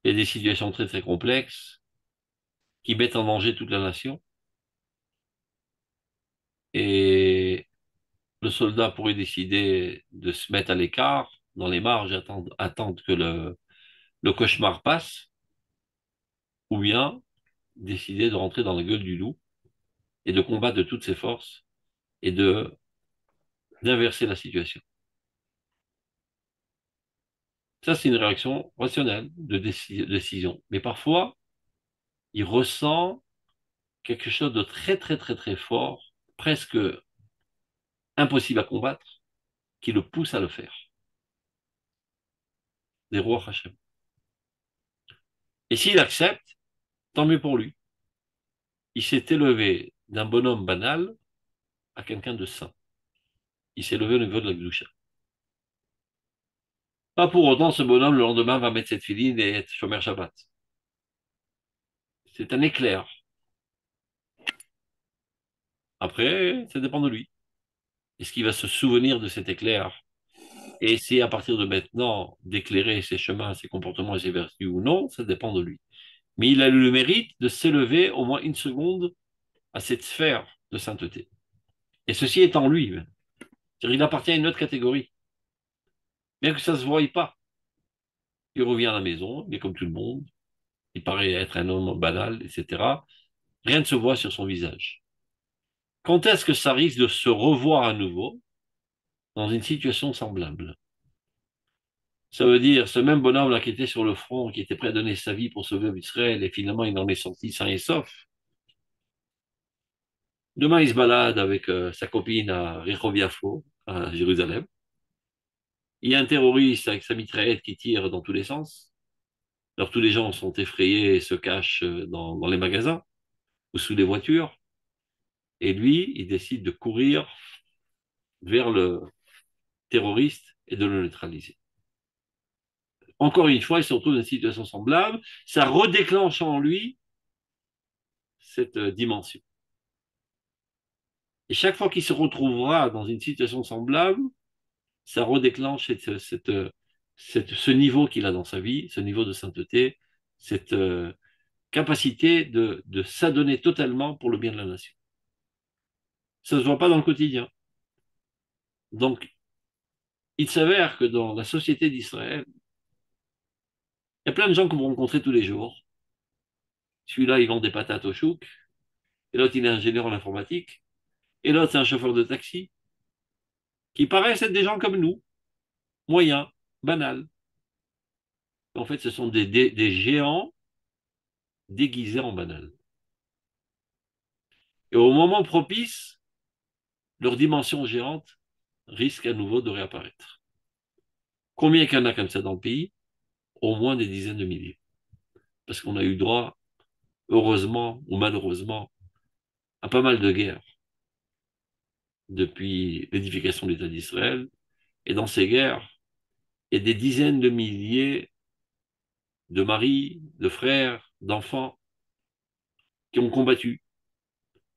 Il y a des situations très très complexes qui mettent en danger toute la nation et le soldat pourrait décider de se mettre à l'écart, dans les marges, attendre que le cauchemar passe, ou bien décider de rentrer dans la gueule du loup et de combattre de toutes ses forces et d'inverser la situation. Ça, c'est une réaction rationnelle de décision. Mais parfois, il ressent quelque chose de très, très, très, très fort, presque impossible à combattre, qui le pousse à le faire. Des rois Hachem. Et s'il accepte, tant mieux pour lui. Il s'est élevé d'un bonhomme banal à quelqu'un de saint. Il s'est élevé au niveau de la Gdusha. Pas pour autant, ce bonhomme, le lendemain, va mettre cette filine et être Shomer Shabbat. C'est un éclair. Après, ça dépend de lui. Est-ce qu'il va se souvenir de cet éclair et essayer à partir de maintenant d'éclairer ses chemins, ses comportements et ses vertus ou non? Ça dépend de lui. Mais il a eu le mérite de s'élever au moins une seconde à cette sphère de sainteté. Et ceci est en lui. C'est-à-dire, il appartient à une autre catégorie. Bien que ça ne se voie pas. Il revient à la maison, il est comme tout le monde, il paraît être un homme banal, etc. Rien ne se voit sur son visage. Quand est-ce que ça risque de se revoir à nouveau dans une situation semblable? Ça veut dire, ce même bonhomme là qui était sur le front, qui était prêt à donner sa vie pour sauver Israël, et finalement il en est sorti sain et sauf. Demain, il se balade avec sa copine à Rechoviafo, à Jérusalem. Il y a un terroriste avec sa mitraillette qui tire dans tous les sens. Alors tous les gens sont effrayés et se cachent dans les magasins ou sous les voitures. Et lui, il décide de courir vers le terroriste et de le neutraliser. Encore une fois, il se retrouve dans une situation semblable. Ça redéclenche en lui cette dimension. Et chaque fois qu'il se retrouvera dans une situation semblable, ça redéclenche ce niveau qu'il a dans sa vie, ce niveau de sainteté, cette capacité de s'adonner totalement pour le bien de la nation. Ça ne se voit pas dans le quotidien. Donc, il s'avère que dans la société d'Israël, il y a plein de gens que vous rencontrez tous les jours. Celui-là, il vend des patates au chouk, et l'autre, il est ingénieur en informatique, et l'autre, c'est un chauffeur de taxi, qui paraissent être des gens comme nous, moyens, banals. En fait, ce sont des géants déguisés en banals. Et au moment propice, leur dimension géante risque à nouveau de réapparaître. Combien qu'il y en a comme ça dans le pays? Au moins des dizaines de milliers. Parce qu'on a eu droit, heureusement ou malheureusement, à pas mal de guerres depuis l'édification de l'État d'Israël. Et dans ces guerres, il y a des dizaines de milliers de maris, de frères, d'enfants qui ont combattu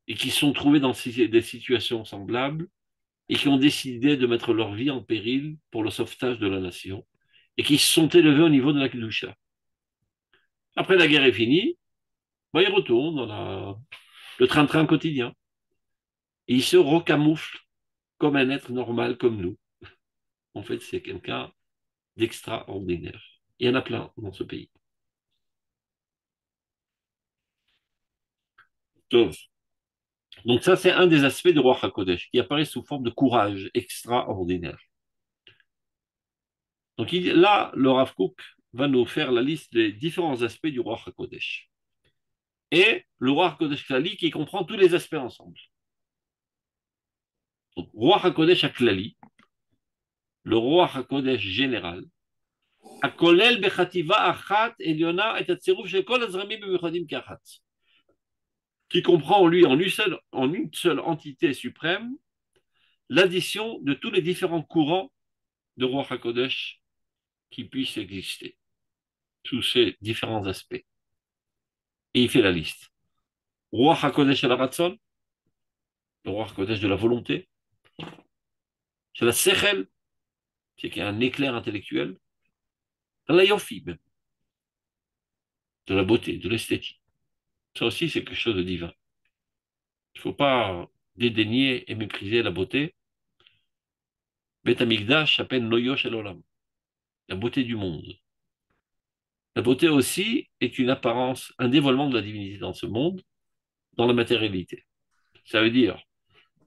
et qui se sont trouvés dans des situations semblables et qui ont décidé de mettre leur vie en péril pour le sauvetage de la nation et qui se sont élevés au niveau de la Kedusha. Après la guerre est finie, bah, ils retournent dans le train-train quotidien et ils se recamouflent comme un être normal comme nous. En fait, c'est quelqu'un d'extraordinaire. Il y en a plein dans ce pays. Donc ça, c'est un des aspects du roi HaKodesh qui apparaît sous forme de courage extraordinaire. Donc là, le Rav Kook va nous faire la liste des différents aspects du roi HaKodesh. Et le roi HaKodesh Klali qui comprend tous les aspects ensemble. Donc, roi HaKodesh Klali, le roi HaKodesh général, הכולל בחטיבה אחת עליונה את הצירוף של כל הזרמים במיוחדים כאחת, qui comprend en lui, en une seule entité suprême, l'addition de tous les différents courants de roi HaKodesh qui puissent exister, tous ces différents aspects. Et il fait la liste. Roi HaKodesh al Ratzon, le roi HaKodesh de la volonté, c'est la Sechel, c'est qu'il y a un éclair intellectuel, la Yofi même, de la beauté, de l'esthétique. Ça aussi, c'est quelque chose de divin. Il ne faut pas dédaigner et mépriser la beauté. Bet Amikdash s'appelle Noyo Shel Olam, la beauté du monde. La beauté aussi est une apparence, un dévoilement de la divinité dans ce monde, dans la matérialité. Ça veut dire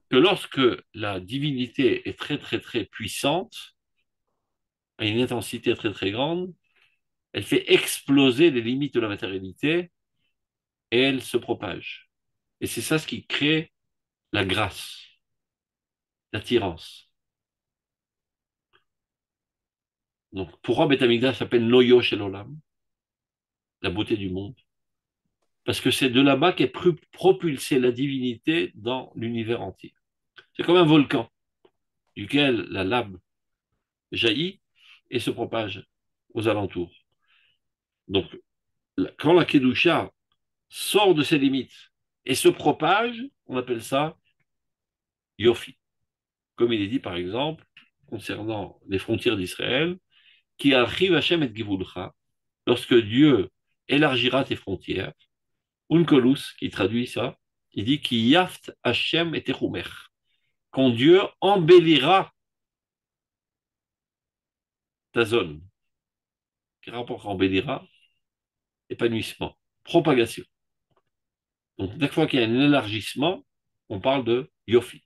que lorsque la divinité est très très très puissante, à une intensité très très grande, elle fait exploser les limites de la matérialité et elle se propage. Et c'est ça ce qui crée la grâce, l'attirance. Donc pourquoi Beth Amikdash s'appelle Noyo Shel Olam, la beauté du monde? Parce que c'est de là-bas qu'est propulsée la divinité dans l'univers entier. C'est comme un volcan duquel la lave jaillit et se propage aux alentours. Donc, quand la Kedusha sort de ses limites et se propage, on appelle ça Yofi. Comme il est dit, par exemple, concernant les frontières d'Israël, qui arrive Hashem et Givulcha, lorsque Dieu élargira tes frontières, Unkolus, qui traduit ça, il dit qui yaft Hashem et Techumer, quand Dieu embellira ta zone. Quel rapport embellira? Épanouissement, propagation. Donc, chaque fois qu'il y a un élargissement, on parle de Yofi.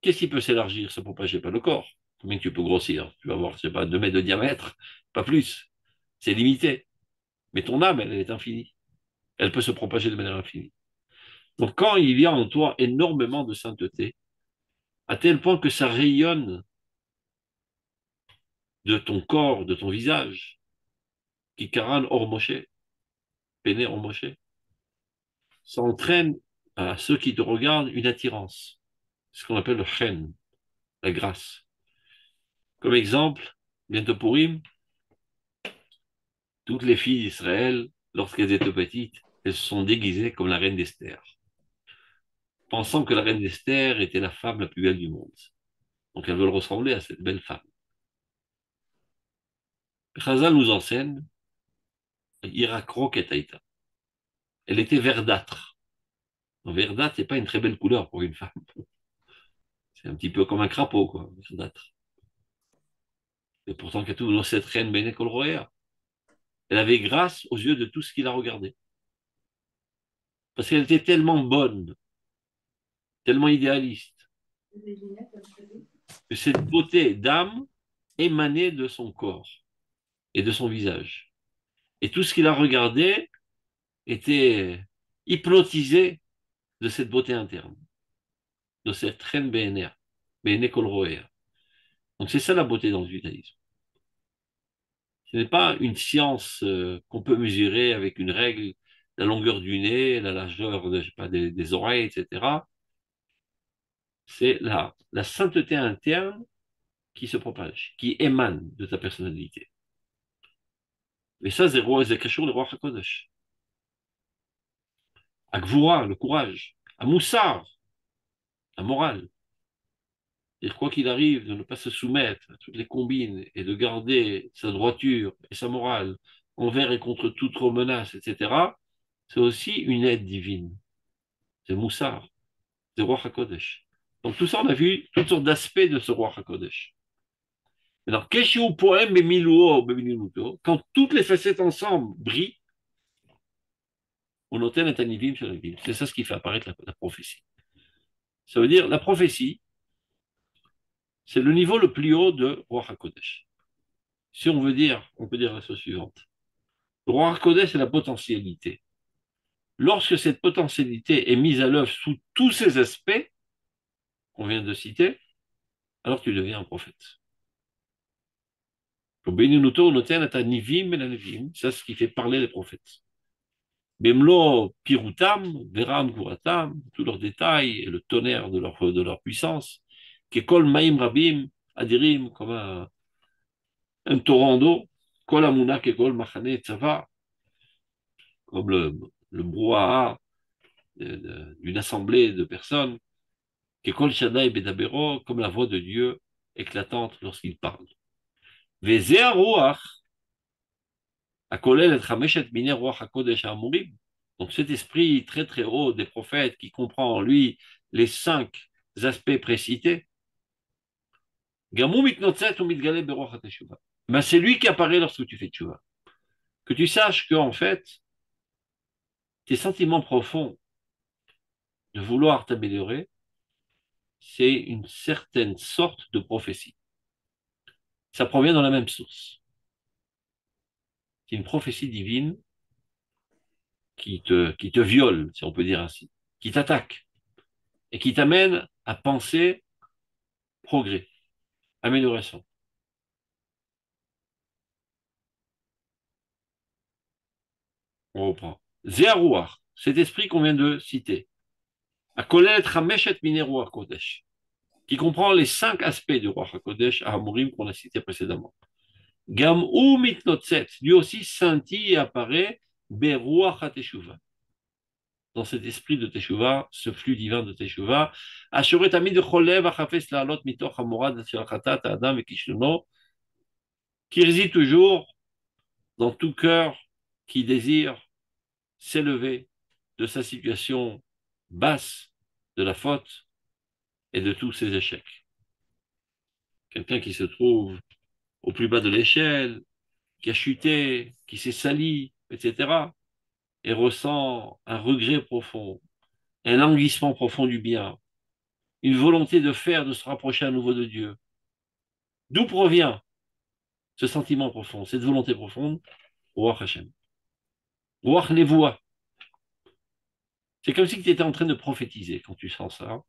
Qu'est-ce qui peut s'élargir, se propager? Pas le corps. Combien tu peux grossir? Tu vas avoir, je sais pas, 2 mètres de diamètre, pas plus. C'est limité. Mais ton âme, elle est infinie. Elle peut se propager de manière infinie. Donc, quand il y a en toi énormément de sainteté, à tel point que ça rayonne de ton corps, de ton visage, qui karan or Moshe, péné or Moshe, ça entraîne à ceux qui te regardent une attirance, ce qu'on appelle le chen, la grâce. Comme exemple, bientôt Purim, toutes les filles d'Israël, lorsqu'elles étaient petites, elles se sont déguisées comme la reine d'Esther, pensant que la reine d'Esther était la femme la plus belle du monde. Donc elles veulent ressembler à cette belle femme. Chazal nous enseigne, Irakro Ketaïta. Elle était verdâtre. Verdâtre, c'est pas une très belle couleur pour une femme. C'est un petit peu comme un crapaud, quoi, verdâtre. Et pourtant, Katou, cette reine Bene Kolroea, elle avait grâce aux yeux de tout ce qui la regardait. Parce qu'elle était tellement bonne, tellement idéaliste, que cette beauté d'âme émanait de son corps et de son visage. Et tout ce qui la regardait était hypnotisé de cette beauté interne, de cette reine BNR, Bene Kolroea. Donc c'est ça la beauté dans le judaïsme. Ce n'est pas une science qu'on peut mesurer avec une règle la longueur du nez, la largeur je sais pas, des oreilles, etc. C'est la sainteté interne qui se propage, qui émane de ta personnalité. Et ça, c'est quelque chose de Roi HaKodesh. À Gvura, le courage. À Moussar, la morale. Et quoi qu'il arrive, de ne pas se soumettre à toutes les combines et de garder sa droiture et sa morale envers et contre toute menace, etc., c'est aussi une aide divine. C'est Moussar, c'est Roi HaKodesh. Donc tout ça, on a vu toutes sortes d'aspects de ce Roi HaKodesh. Alors, Keshu Poem Bemiluo Bemiluto, quand toutes les facettes ensemble brillent, on obtient un tanivim sur la ville. C'est ça ce qui fait apparaître la prophétie. Ça veut dire, la prophétie, c'est le niveau le plus haut de Roi HaKodesh. Si on veut dire, on peut dire la chose suivante. Le Roi HaKodesh, c'est la potentialité. Lorsque cette potentialité est mise à l'œuvre sous tous ces aspects qu'on vient de citer, alors tu deviens un prophète. C'est ce qui fait parler les prophètes. Bemlo pirutam, veram guratam, tous leurs détails et le tonnerre de leur puissance, kekol maim rabim, adirim, comme un torrent d'eau, kol amuna kekol machane tzava, comme le brouhaha d'une assemblée de personnes, kekol shadai bedabero, comme la voix de Dieu éclatante lorsqu'il parle. Vezeh ruach, akolel et chameshet mine ruach hakodesh ha'amurim. Donc cet esprit très très haut des prophètes qui comprend en lui les 5 aspects précités, Gamou mitnotzet ou mitgale beruach hateshuva. Ben c'est lui qui apparaît lorsque tu fais tchouva. Que tu saches que en fait, tes sentiments profonds de vouloir t'améliorer, c'est une certaine sorte de prophétie. Ça provient dans la même source. C'est une prophétie divine qui te viole, si on peut dire ainsi, qui t'attaque et qui t'amène à penser progrès, amélioration. On reprend. Zéarouar, cet esprit qu'on vient de citer, à connaître Hameshet Minerouar Kodesh, qui comprend les 5 aspects du roi HaKodesh à Hamurim qu'on a cité précédemment. Gam ou mitnotzet, lui aussi scintille et apparaît Beruach HaTeshuva. Dans cet esprit de Teshuva, ce flux divin de Teshuva, Ashuret Amid Cholev Achafes Laalot Mitoch Hamorad Shirachatat Adam et Kishlono, qui réside toujours dans tout cœur qui désire s'élever de sa situation basse, de la faute et de tous ses échecs. Quelqu'un qui se trouve au plus bas de l'échelle, qui a chuté, qui s'est sali, etc., et ressent un regret profond, un languissement profond du bien, une volonté de faire, de se rapprocher à nouveau de Dieu. D'où provient ce sentiment profond, cette volonté profonde? Ruach Hashem. Ruach Nevoa. C'est comme si tu étais en train de prophétiser quand tu sens ça,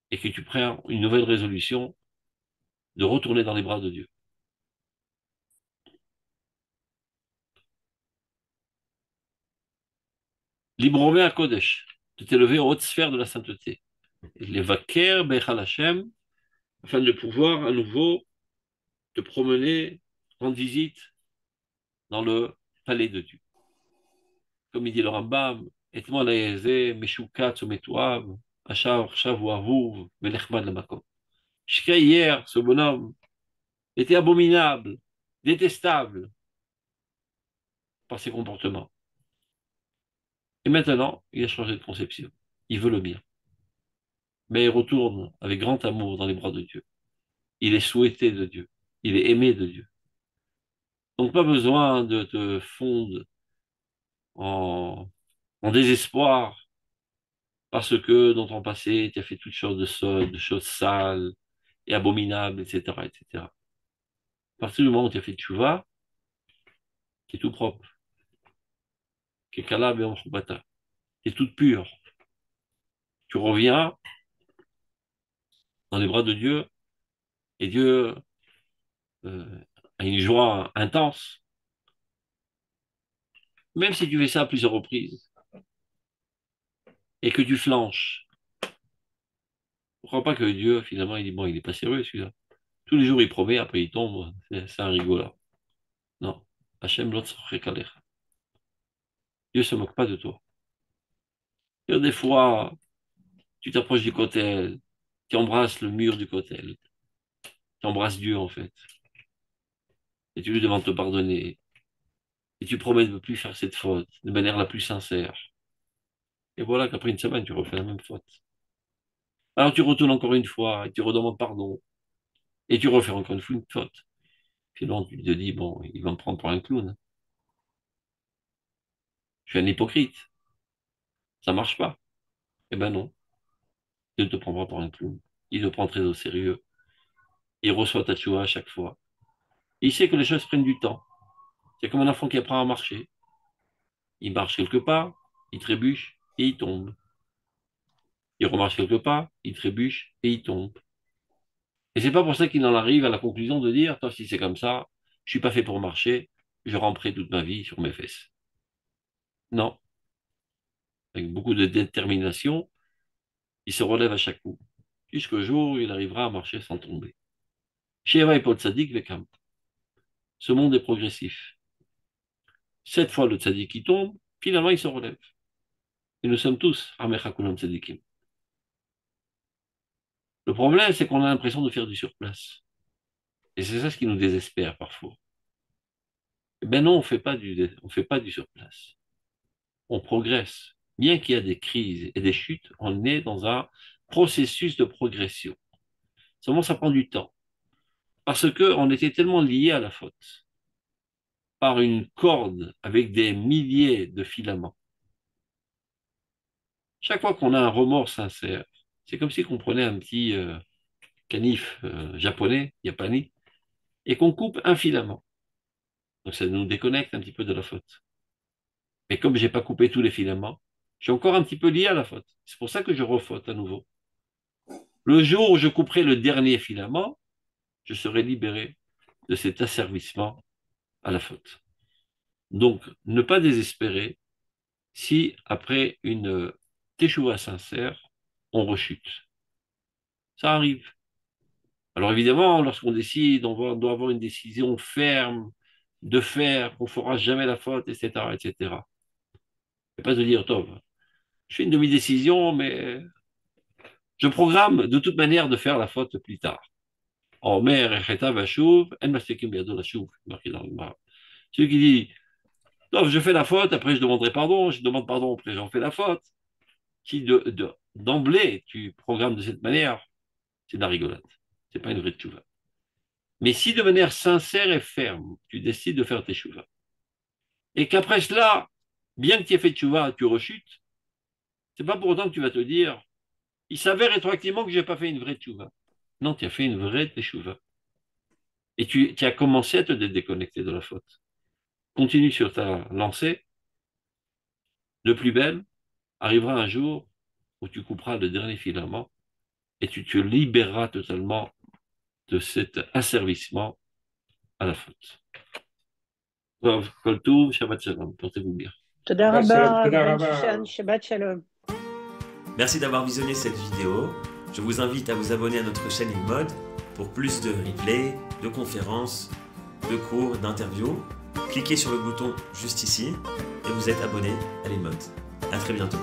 et que tu prends une nouvelle résolution de retourner dans les bras de Dieu. Libromé à Kodesh, de t'élever aux hautes sphères de la sainteté. Les vaker Bechal Hashem, afin de pouvoir à nouveau te promener, rendre visite dans le palais de Dieu. Comme il dit le Rambam, et-moi laïzé, meshukat sometouav, achar, chav ou avouv, menechmad lamakom. Jusqu'à hier, ce bonhomme était abominable, détestable par ses comportements. Et maintenant, il a changé de conception. Il veut le bien. Mais il retourne avec grand amour dans les bras de Dieu. Il est souhaité de Dieu. Il est aimé de Dieu. Donc pas besoin de te fondre en désespoir parce que dans ton passé, tu as fait toutes sortes de choses sales et abominables, etc., etc. À partir du moment où tu as fait tchouva, tu es tout propre. Tu es toute pure. Tu reviens dans les bras de Dieu et Dieu a une joie intense. Même si tu fais ça à plusieurs reprises, et que tu flanches, je ne crois pas que Dieu, finalement, il dit, bon, il n'est pas sérieux celui-là. Tous les jours, il promet, après il tombe, c'est un rigolo. Non. Hachem l'autre Dieu ne se moque pas de toi. Et des fois, tu t'approches du cotel, tu embrasses le mur du cotel, tu embrasses Dieu en fait, et tu lui demandes de te pardonner, et tu promets de ne plus faire cette faute de manière la plus sincère. Et voilà qu'après une semaine, tu refais la même faute. Alors tu retournes encore une fois, et tu redemandes pardon, et tu refais encore une fois une faute. Finalement, tu te dis, bon, il va me prendre pour un clown. Je suis un hypocrite. Ça marche pas. Eh ben non, il ne te prend pas pour un clown. Il te prend très au sérieux. Il reçoit ta tchoua à chaque fois. Il sait que les choses prennent du temps. C'est comme un enfant qui apprend à marcher. Il marche quelque part, il trébuche et il tombe. Il remarche quelque part, il trébuche et il tombe. Et c'est pas pour ça qu'il en arrive à la conclusion de dire, toi, si c'est comme ça, je suis pas fait pour marcher, je ramperai toute ma vie sur mes fesses. Non. Avec beaucoup de détermination, il se relève à chaque coup, jusqu'au jour où il arrivera à marcher sans tomber. Sheva et Paul Tzadik Vekam. Ce monde est progressif. 7 fois le Tzadik qui tombe, finalement il se relève. Et nous sommes tous Amechakulam Tzadikim. Le problème, c'est qu'on a l'impression de faire du surplace. Et c'est ça ce qui nous désespère parfois. Eh ben non, on fait pas du surplace. On progresse. Bien qu'il y ait des crises et des chutes, on est dans un processus de progression. Seulement, ça prend du temps. Parce qu'on était tellement liés à la faute par une corde avec des milliers de filaments. Chaque fois qu'on a un remords sincère, c'est comme si on prenait un petit canif japonais, japonais, et qu'on coupe un filament. Donc ça nous déconnecte un petit peu de la faute. Mais comme je n'ai pas coupé tous les filaments, je suis encore un petit peu lié à la faute. C'est pour ça que je refaute à nouveau. Le jour où je couperai le dernier filament, je serai libéré de cet asservissement à la faute. Donc, ne pas désespérer si, après une teshuva sincère, on rechute. Ça arrive. Alors évidemment, lorsqu'on décide, on doit avoir une décision ferme de faire, qu'on ne fera jamais la faute, etc., etc. Et pas de dire, Tov, je fais une demi-décision, mais je programme de toute manière de faire la faute plus tard. Omer echeta vashuv, en mastekim biado lashuv, marqué dans le Gemara. Celui qui dit, non, je fais la faute, après je demanderai pardon, je demande pardon, après j'en fais la faute. Si d'emblée tu programmes de cette manière, c'est de la rigolade. C'est pas une vraie tchouva. Mais si de manière sincère et ferme, tu décides de faire tes tchouvas, et qu'après cela, bien que tu aies fait tchouva, tu rechutes, c'est pas pour autant que tu vas te dire, il s'avère rétroactivement que je n'ai pas fait une vraie tchouva. Non, tu as fait une vraie teshuva. Et tu as commencé à te déconnecter de la faute. Continue sur ta lancée. De plus belle, arrivera un jour où tu couperas le dernier filament et tu te libéreras totalement de cet asservissement à la faute. Kol Tov, Shabbat Shalom. Portez-vous bien. Toda rabba, Toda Ben rabba. Shushan, Shabbat Shalom. Merci d'avoir visionné cette vidéo. Je vous invite à vous abonner à notre chaîne InMode pour plus de replays, de conférences, de cours, d'interviews. Cliquez sur le bouton juste ici et vous êtes abonné à l'InMode. À très bientôt.